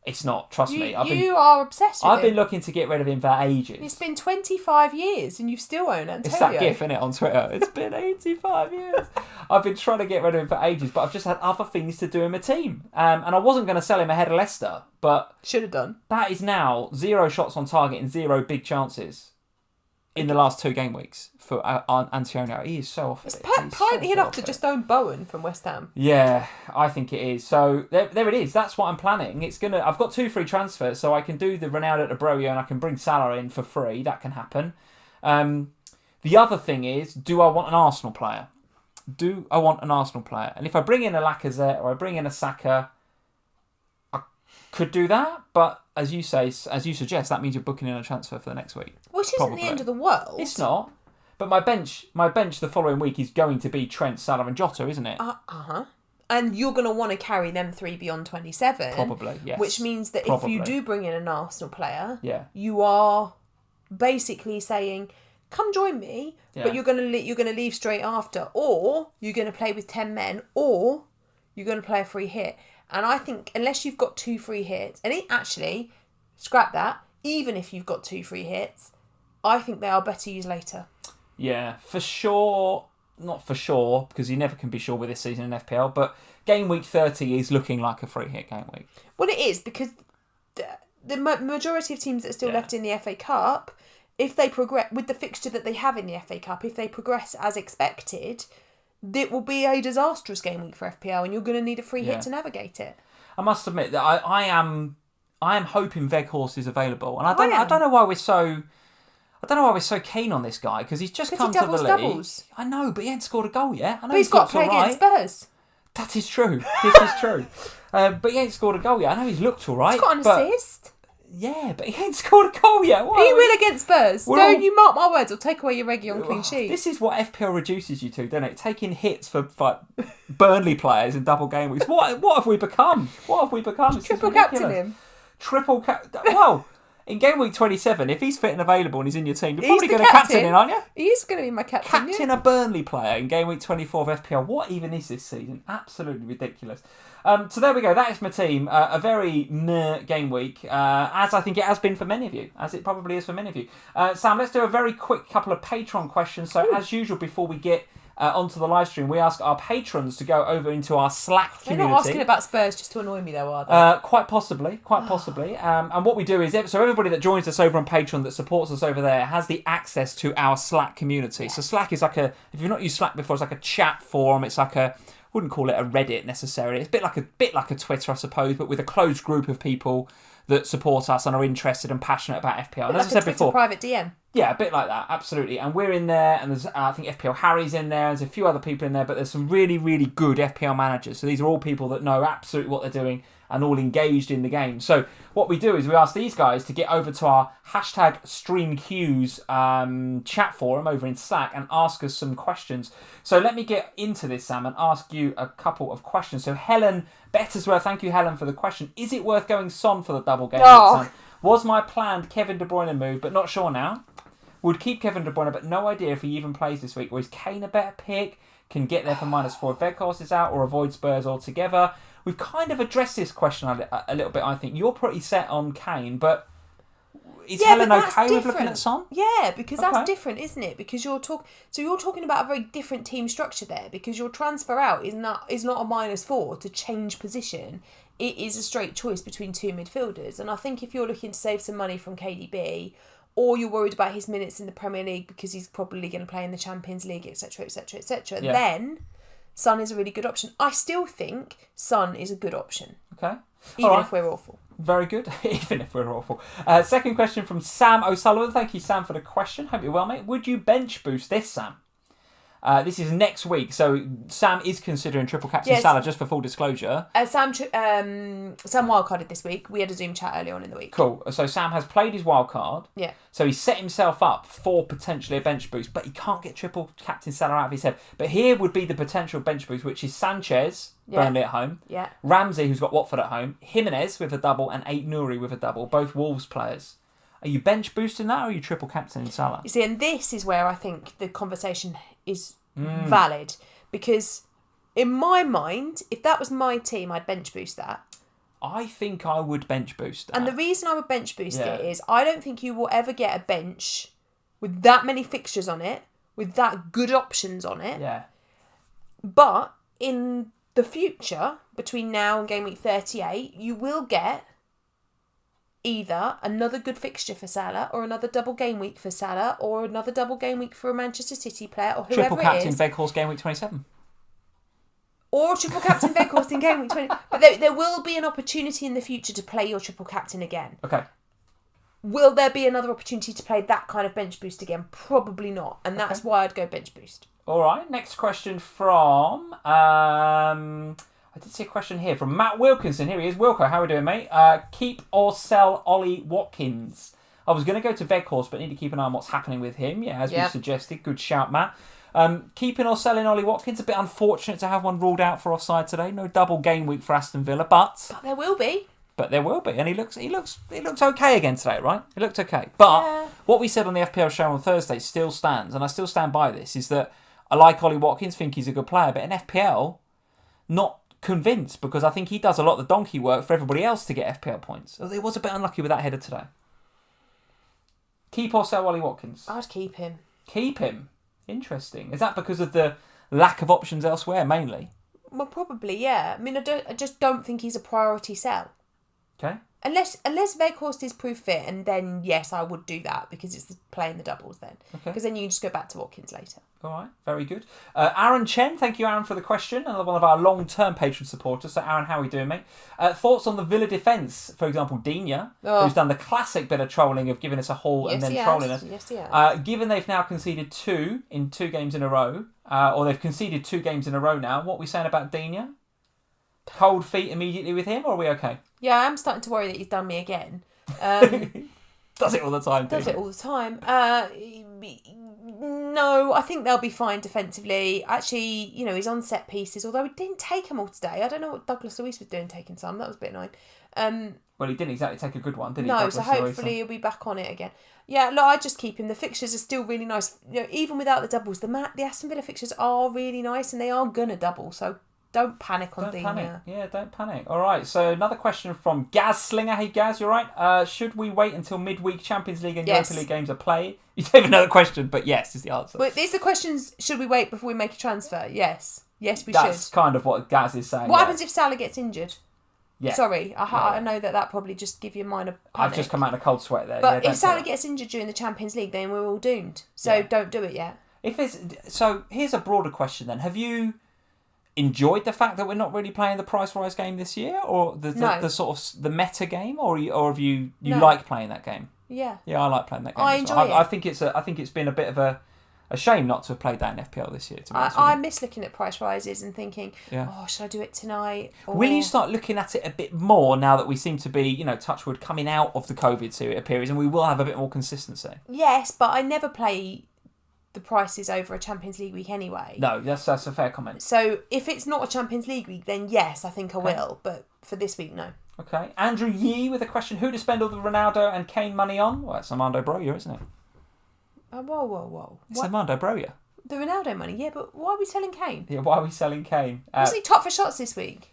It's not, trust me. You are obsessed with him. I've been looking to get rid of him for ages. It's been 25 years and you still own Antonio. It's that gif, innit, on Twitter. It's been 85 years. I've been trying to get rid of him for ages, but I've just had other things to do in my team. And I wasn't going to sell him ahead of Leicester, but... Should have done. That is now 0 shots on target and 0 big chances in the last 2 game weeks for Antonio. He is so off it. It's plenty enough to just own Bowen from West Ham. Yeah, I think it is. So there it is. That's what I'm planning. I've got 2 free transfers, so I can do the Ronaldo to Broja and I can bring Salah in for free. That can happen. The other thing is, do I want an Arsenal player? And if I bring in a Lacazette or I bring in a Saka, I could do that, but as you suggest, that means you're booking in a transfer for the next week. Which isn't the end of the world. It's not. But my bench the following week is going to be Trent, Salah and Jota, isn't it? And you're going to want to carry them 3 beyond 27. Probably, yes. Which means that if you do bring in an Arsenal player, yeah, you are basically saying, come join me, but you're going to leave straight after, or you're going to play with 10 men, or you're going to play a free hit. And I think unless you've got 2 free hits, and actually, scrap that, even if you've got 2 free hits, I think they are better used later. Yeah, for sure. Not for sure, because you never can be sure with this season in FPL, but game week 30 is looking like a free hit game week. Well, it is, because the majority of teams that are still left in the FA Cup, if they progress, with the fixture that they have in the FA Cup, if they progress as expected... It will be a disastrous game week for FPL and you're going to need a free hit to navigate it. I must admit that I I am hoping Weghorst is available, and I don't know why we're so. I don't know why we're so keen on this guy, because he's just come to the league. Doubles. I know, but he ain't scored a goal yet. I know but he's got to play against Spurs. That is true. This is true. But he ain't scored a goal yet. I know he's looked all right. He's got an assist. Yeah, but he ain't scored a goal yet. Why he will against Spurs. Don't you mark my words, or take away your regular on clean sheet. This is what FPL reduces you to, doesn't it? Taking hits for Burnley players in double game weeks. What have we become? What have we become? Triple captain him. Well, in game week 27, if he's fit and available and he's in your team, you're probably going to captain him, aren't you? He's going to be my captain. Captain a Burnley player in game week 24 of FPL. What even is this season? Absolutely ridiculous. So there we go. That is my team. A very meh game week, as I think it has been for many of you, as it probably is for many of you. Sam, let's do a very quick couple of Patreon questions. So as usual, before we get onto the live stream, we ask our patrons to go over into our Slack community. They're not asking about Spurs just to annoy me, though, are they? Quite possibly. And what we do is, so everybody that joins us over on Patreon, that supports us over there, has the access to our Slack community. Yes. So Slack is like if you've not used Slack before, it's like a chat forum. It's like wouldn't call it a Reddit necessarily. It's a bit like a Twitter, I suppose, but with a closed group of people that support us and are interested and passionate about FPL. And as I said before, private DM. Yeah, a bit like that, absolutely. And we're in there, and there's I think FPL Harry's in there, there's a few other people in there, but there's some really, really good FPL managers. So these are all people that know absolutely what they're doing and all engaged in the game. So what we do is we ask these guys to get over to our #StreamQs chat forum over in Slack and ask us some questions. So let me get into this, Sam, and ask you a couple of questions. So Helen Bettersworth, thank you, Helen, for the question. Is it worth going Son for the double game? Oh. Was my planned Kevin De Bruyne move, but not sure now. Would keep Kevin De Bruyne, but no idea if he even plays this week. Or is Kane a better pick? Can get there for -4 if Weghorst is out, or avoid Spurs altogether? We've kind of addressed this question a little bit, I think. You're pretty set on Kane, but is Helen okay with looking at Son? Yeah, because that's different, isn't it? Because you're talking about a very different team structure there, because your transfer out is not a -4 to change position. It is a straight choice between two midfielders. And I think if you're looking to save some money from KDB, or you're worried about his minutes in the Premier League because he's probably going to play in the Champions League, etc., etc., etc., then Son is a really good option. I still think Son is a good option. Okay. Even if we're awful. Very good. Even if we're awful. Second question from Sam O'Sullivan. Thank you, Sam, for the question. Hope you're well, mate. Would you bench boost this, Sam? This is next week, so Sam is considering triple captain Salah, just for full disclosure. Sam wildcarded this week. We had a Zoom chat early on in the week. Cool. So Sam has played his wildcard. Yeah. So he's set himself up for potentially a bench boost, but he can't get triple captain Salah out of his head. But here would be the potential bench boost, which is Sanchez, Burnley at home. Yeah. Ramsey, who's got Watford at home. Jimenez with a double, and Ait-Nouri with a double. Both Wolves players. Are you bench boosting that, or are you triple captain Salah? You see, and this is where I think the conversation is valid, because in my mind, if that was my team, I'd bench boost that. I think I would bench boost that. And the reason I would bench boost it is I don't think you will ever get a bench with that many fixtures on it, with that good options on it. Yeah. But in the future, between now and game week 38, you will get either another good fixture for Salah, or another double game week for Salah, or another double game week for a Manchester City player, or whoever triple captain Weghorst game week 27. Or triple captain Weghorst in game week 20. But there will be an opportunity in the future to play your triple captain again. Okay. Will there be another opportunity to play that kind of bench boost again? Probably not. And that's why I'd go bench boost. All right. Next question from... I did see a question here from Matt Wilkinson. Here he is. Wilco, how are we doing, mate? Keep or sell Ollie Watkins? I was going to go to Weghorst, but need to keep an eye on what's happening with him. Yeah, as we suggested. Good shout, Matt. Keeping or selling Ollie Watkins? A bit unfortunate to have one ruled out for offside today. No double game week for Aston Villa, but there will be. But there will be, and he looks okay again today, right? He looked okay. But what we said on the FPL show on Thursday still stands, and I still stand by this, is that I like Ollie Watkins, think he's a good player, but in FPL, not convinced, because I think he does a lot of the donkey work for everybody else to get FPL points. So it was a bit unlucky with that header today. Keep or sell Ollie Watkins? I'd keep him. Keep him? Interesting. Is that because of the lack of options elsewhere, mainly? Well, probably, yeah. I mean, I just don't think he's a priority sell. Okay. Unless Weghorst is proof fit, and then yes, I would do that, because it's playing the doubles then. Okay. Because then you can just go back to Watkins later. All right, very good. Aaron Chen, thank you, Aaron, for the question. Another one of our long-term patron supporters. So, Aaron, how are we doing, mate? Thoughts on the Villa defence? For example, Dina, who's done the classic bit of trolling of giving us a haul and then trolling us. Yes, he has. Given they've now conceded 2 in 2 games in a row, or they've conceded 2 games in a row now, what are we saying about Dina? Cold feet immediately with him, or are we okay? Yeah, I'm starting to worry that he's done me again. Does it all the time, No, I think they'll be fine defensively. Actually, he's on set pieces, although he didn't take them all today. I don't know what Douglas Luiz was doing taking some. That was a bit annoying. Well, he didn't exactly take a good one, did he? No, Douglas so hopefully Luiz? he'll be back on it again. Yeah, look, I just keep him. The fixtures are still really nice. Even without the doubles, the Aston Villa fixtures are really nice and they are going to double, so don't panic on Dina. Don't panic. Yeah, don't panic. All right, so another question from Gaz Slinger. Hey, Gaz, you all right? Should we wait until midweek Champions League and Europa League games are played? You don't even know the question, but yes is the answer. But these are the questions, should we wait before we make a transfer? Yes. Yes, we That's should. kind of what Gaz is saying. What happens if Salah gets injured? Yeah. Sorry, I know that probably just give you a minor panic. I've just come out in a cold sweat there. But if Salah gets injured during the Champions League, then we're all doomed. So don't do it yet. So here's a broader question then. Have you enjoyed the fact that we're not really playing the price rise game this year, or the sort of the meta game, or have you like playing that game? Yeah. Yeah, I like playing that game. I enjoy it. I think it's been a bit of a shame not to have played that in FPL this year. To be honest with you. I miss looking at price rises and thinking, should I do it tonight? Or... Will you start looking at it a bit more now that we seem to be, touch wood, coming out of the COVID period, and we will have a bit more consistency? Yes, but I never play the prices over a Champions League week anyway. No, that's a fair comment. So if it's not a Champions League week, then yes, I think I will. But for this week, no. Okay. Andrew Yee with a question. Who to spend all the Ronaldo and Kane money on? Well, it's Armando Broja, isn't it? Whoa. It's Armando Broja. The Ronaldo money, yeah, but why are we selling Kane? Yeah, why are we selling Kane? Was he top for shots this week?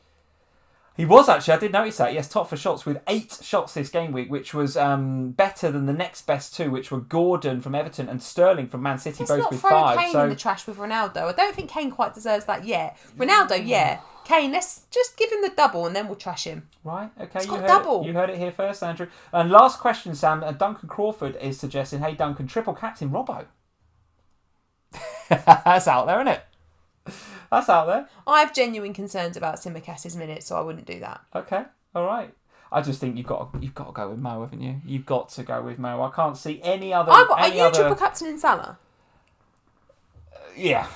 He was actually, I did notice that, yes, top for shots with 8 shots this game week, which was better than the next best 2, which were Gordon from Everton and Sterling from Man City, both with 5. Let's not throw Kane in the trash with Ronaldo. I don't think Kane quite deserves that yet. Ronaldo, yeah. Kane, let's just give him the double and then we'll trash him. Right, okay. You heard it here first, Andrew. And last question, Sam. Duncan Crawford is suggesting, hey, Duncan, triple captain Robbo. That's out there, isn't it? That's out there. I have genuine concerns about Simicast's minutes, so I wouldn't do that. Okay, all right. I just think you've got to go with Mo, haven't you? You've got to go with Mo. I can't see any other. Are you triple captain in Salah? Yeah.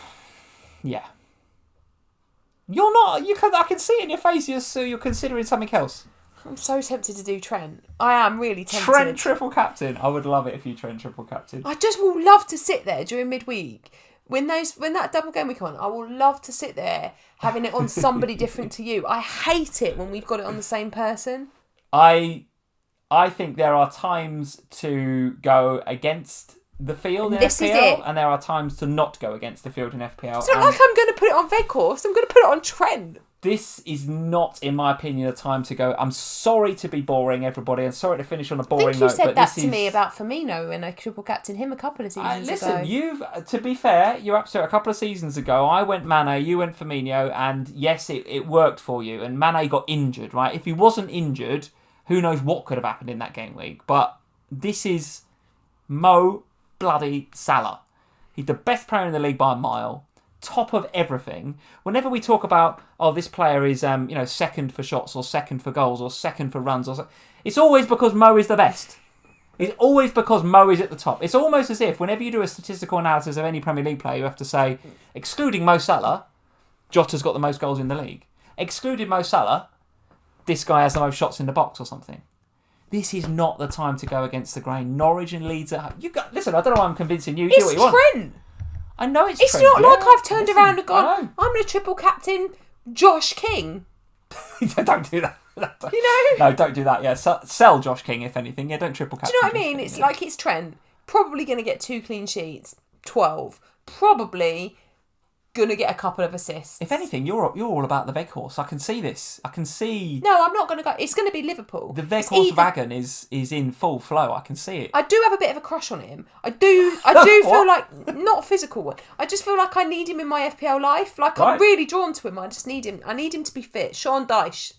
You're not. I can see it in your face. You're considering something else. I'm so tempted to do Trent. I am really tempted. Trent triple captain. I would love it if you Trent triple captain. I just will love to sit there during midweek. When that double game week on, I will love to sit there having it on somebody different to you. I hate it when we've got it on the same person. I think there are times to go against the field in FPL, and there are times to not go against the field in FPL. It's not like I'm going to put it on Weghorst. I'm going to put it on Trent. This is not, in my opinion, a time to go. I'm sorry to be boring, everybody. I'm sorry to finish on a boring note. I think you said that to me about Firmino and I triple captain him a couple of seasons ago. Listen, to be fair, you're absolutely. A couple of seasons ago, I went Mane, you went Firmino, and yes, it worked for you. And Mane got injured, right? If he wasn't injured, who knows what could have happened in that game week. But this is Mo bloody Salah. He's the best player in the league by a mile. Top of everything. Whenever we talk about, this player is, second for shots or second for goals or second for runs, it's always because Mo is the best. It's always because Mo is at the top. It's almost as if whenever you do a statistical analysis of any Premier League player, you have to say, excluding Mo Salah, Jota's got the most goals in the league. Excluding Mo Salah, this guy has the most shots in the box or something. This is not the time to go against the grain. Norwich and Leeds at home. Listen, I don't know why I'm convincing you. Do what you want. It's Trent. I know it's Trent. It's not like I've turned around and gone, I'm going to triple captain Josh King. Don't do that. No, don't do that. Yeah, sell Josh King if anything. Yeah, don't triple captain. Do you know what I mean? It's like it's Trent. Probably going to get 2 clean sheets. 12. Probably going to get a couple of assists. If anything, you're all about the Weghorst. I can see this. I can see. No, I'm not going to go. It's going to be Liverpool. The Weghorst wagon is in full flow. I can see it. I do have a bit of a crush on him. I do feel like, not physical one. I just feel like I need him in my FPL life. Like I'm really drawn to him. I just need him. I need him to be fit. Sean Dyche,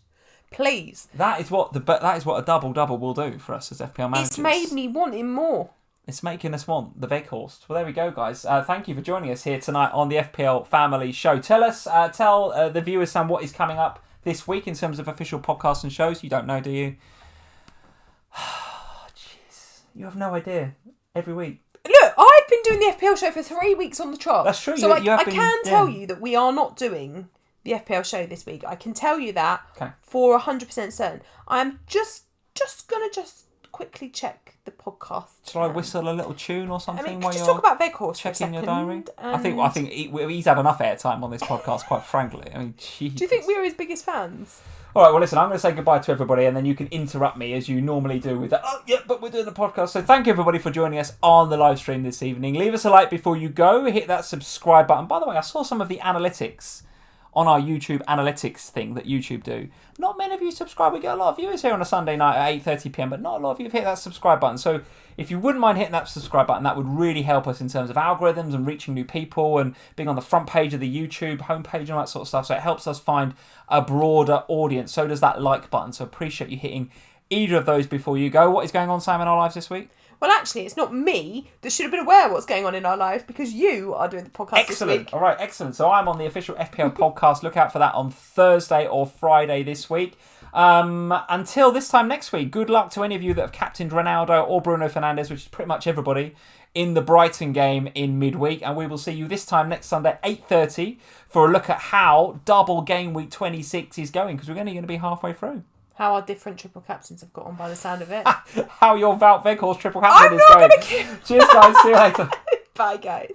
please. That is what a double will do for us as FPL managers. It's made me want him more. It's making us want the Weghorst. Well, there we go, guys. Thank you for joining us here tonight on the FPL Family Show. Tell the viewers, Sam, what is coming up this week in terms of official podcasts and shows. You don't know, do you? Jeez. You have no idea. Every week. Look, I've been doing the FPL show for 3 weeks on the trot. That's true. So I can tell you that we are not doing the FPL show this week. I can tell you that for 100% certain. I'm just going to quickly check the podcast. Shall I whistle a little tune or something? I mean, while just you're talk about Weghorst checking your diary? I think he's had enough airtime on this podcast, quite frankly. I mean, Jesus. Do you think we are his biggest fans? All right, well, listen, I'm going to say goodbye to everybody, and then you can interrupt me as you normally do with that. Oh, yeah, but we're doing the podcast. So thank you, everybody, for joining us on the live stream this evening. Leave us a like before you go. Hit that subscribe button. By the way, I saw some of the analytics on our YouTube analytics thing that YouTube do. Not many of you subscribe. We get a lot of viewers here on a Sunday night at 8:30pm, but not a lot of you have hit that subscribe button. So if you wouldn't mind hitting that subscribe button, that would really help us in terms of algorithms and reaching new people and being on the front page of the YouTube homepage and all that sort of stuff. So it helps us find a broader audience. So does that like button. So appreciate you hitting either of those before you go. What is going on, Sam, in our lives this week? Well, actually, it's not me that should have been aware of what's going on in our lives because you are doing the podcast this week. All right, excellent. So I'm on the official FPL podcast. Look out for that on Thursday or Friday this week. Until this time next week, good luck to any of you that have captained Ronaldo or Bruno Fernandes, which is pretty much everybody, in the Brighton game in midweek. And we will see you this time next Sunday, 8:30, for a look at how Double Gameweek 26 is going, because we're only going to be halfway through. How our different triple captains have got on by the sound of it. How your Wout Weghorst triple captain is going. Cheers, guys. See you later. Bye, guys.